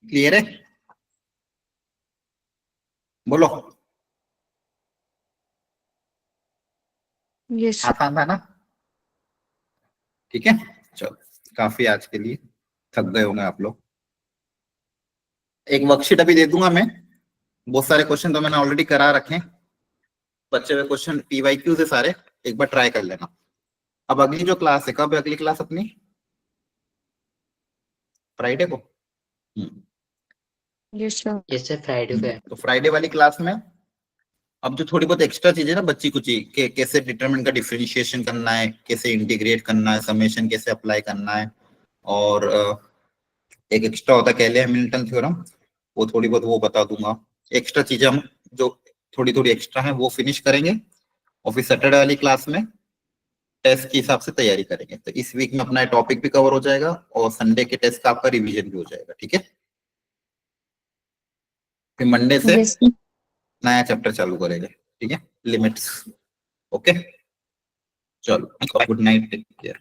क्लियर है? बोलो। यस आसान था ना? ठीक है, चलो काफी आज के लिए, थक गए होंगे आप लोग। एक वर्कशीट अभी दे दूंगा मैं, बहुत सारे क्वेश्चन तो मैंने ऑलरेडी करा रखे हैं, बच्चे हुए क्वेश्चन PYQ से सारे एक बार ट्राई कर लेना। अब अगली जो क्लास है, कब है अगली क्लास अपनी? फ्राइडे को। Yes sir. Yes sir, Friday को है। तो फ्राइडे वाली क्लास में अब जो थोड़ी बहुत एक्स्ट्रा चीजें ना बच्ची कुची के कैसे डिटरमिनेंट का डिफरेंशिएशन करना है, कैसे इंटीग्रेट करना है, समेशन कैसे अप्लाई करना है, और एक एक्स्ट्रा होता है केले हैमिल्टन थ्योरम, वो थोड़ी बहुत वो बता दूंगा। एक्स्ट्रा चीजें हम जो थोड़ी थोड़ी एक्स्ट्रा है वो फिनिश करेंगे, और फिर सैटरडे वाली क्लास में टेस्ट के हिसाब से तैयारी करेंगे। तो इस वीक में अपना टॉपिक भी कवर हो जाएगा और संडे के टेस्ट का आपका रिवीजन भी हो जाएगा। ठीक है, फिर मंडे से यस नया चैप्टर चालू करेंगे। ठीक है, लिमिट्स। ओके, चलो गुड नाइट, टेक केयर।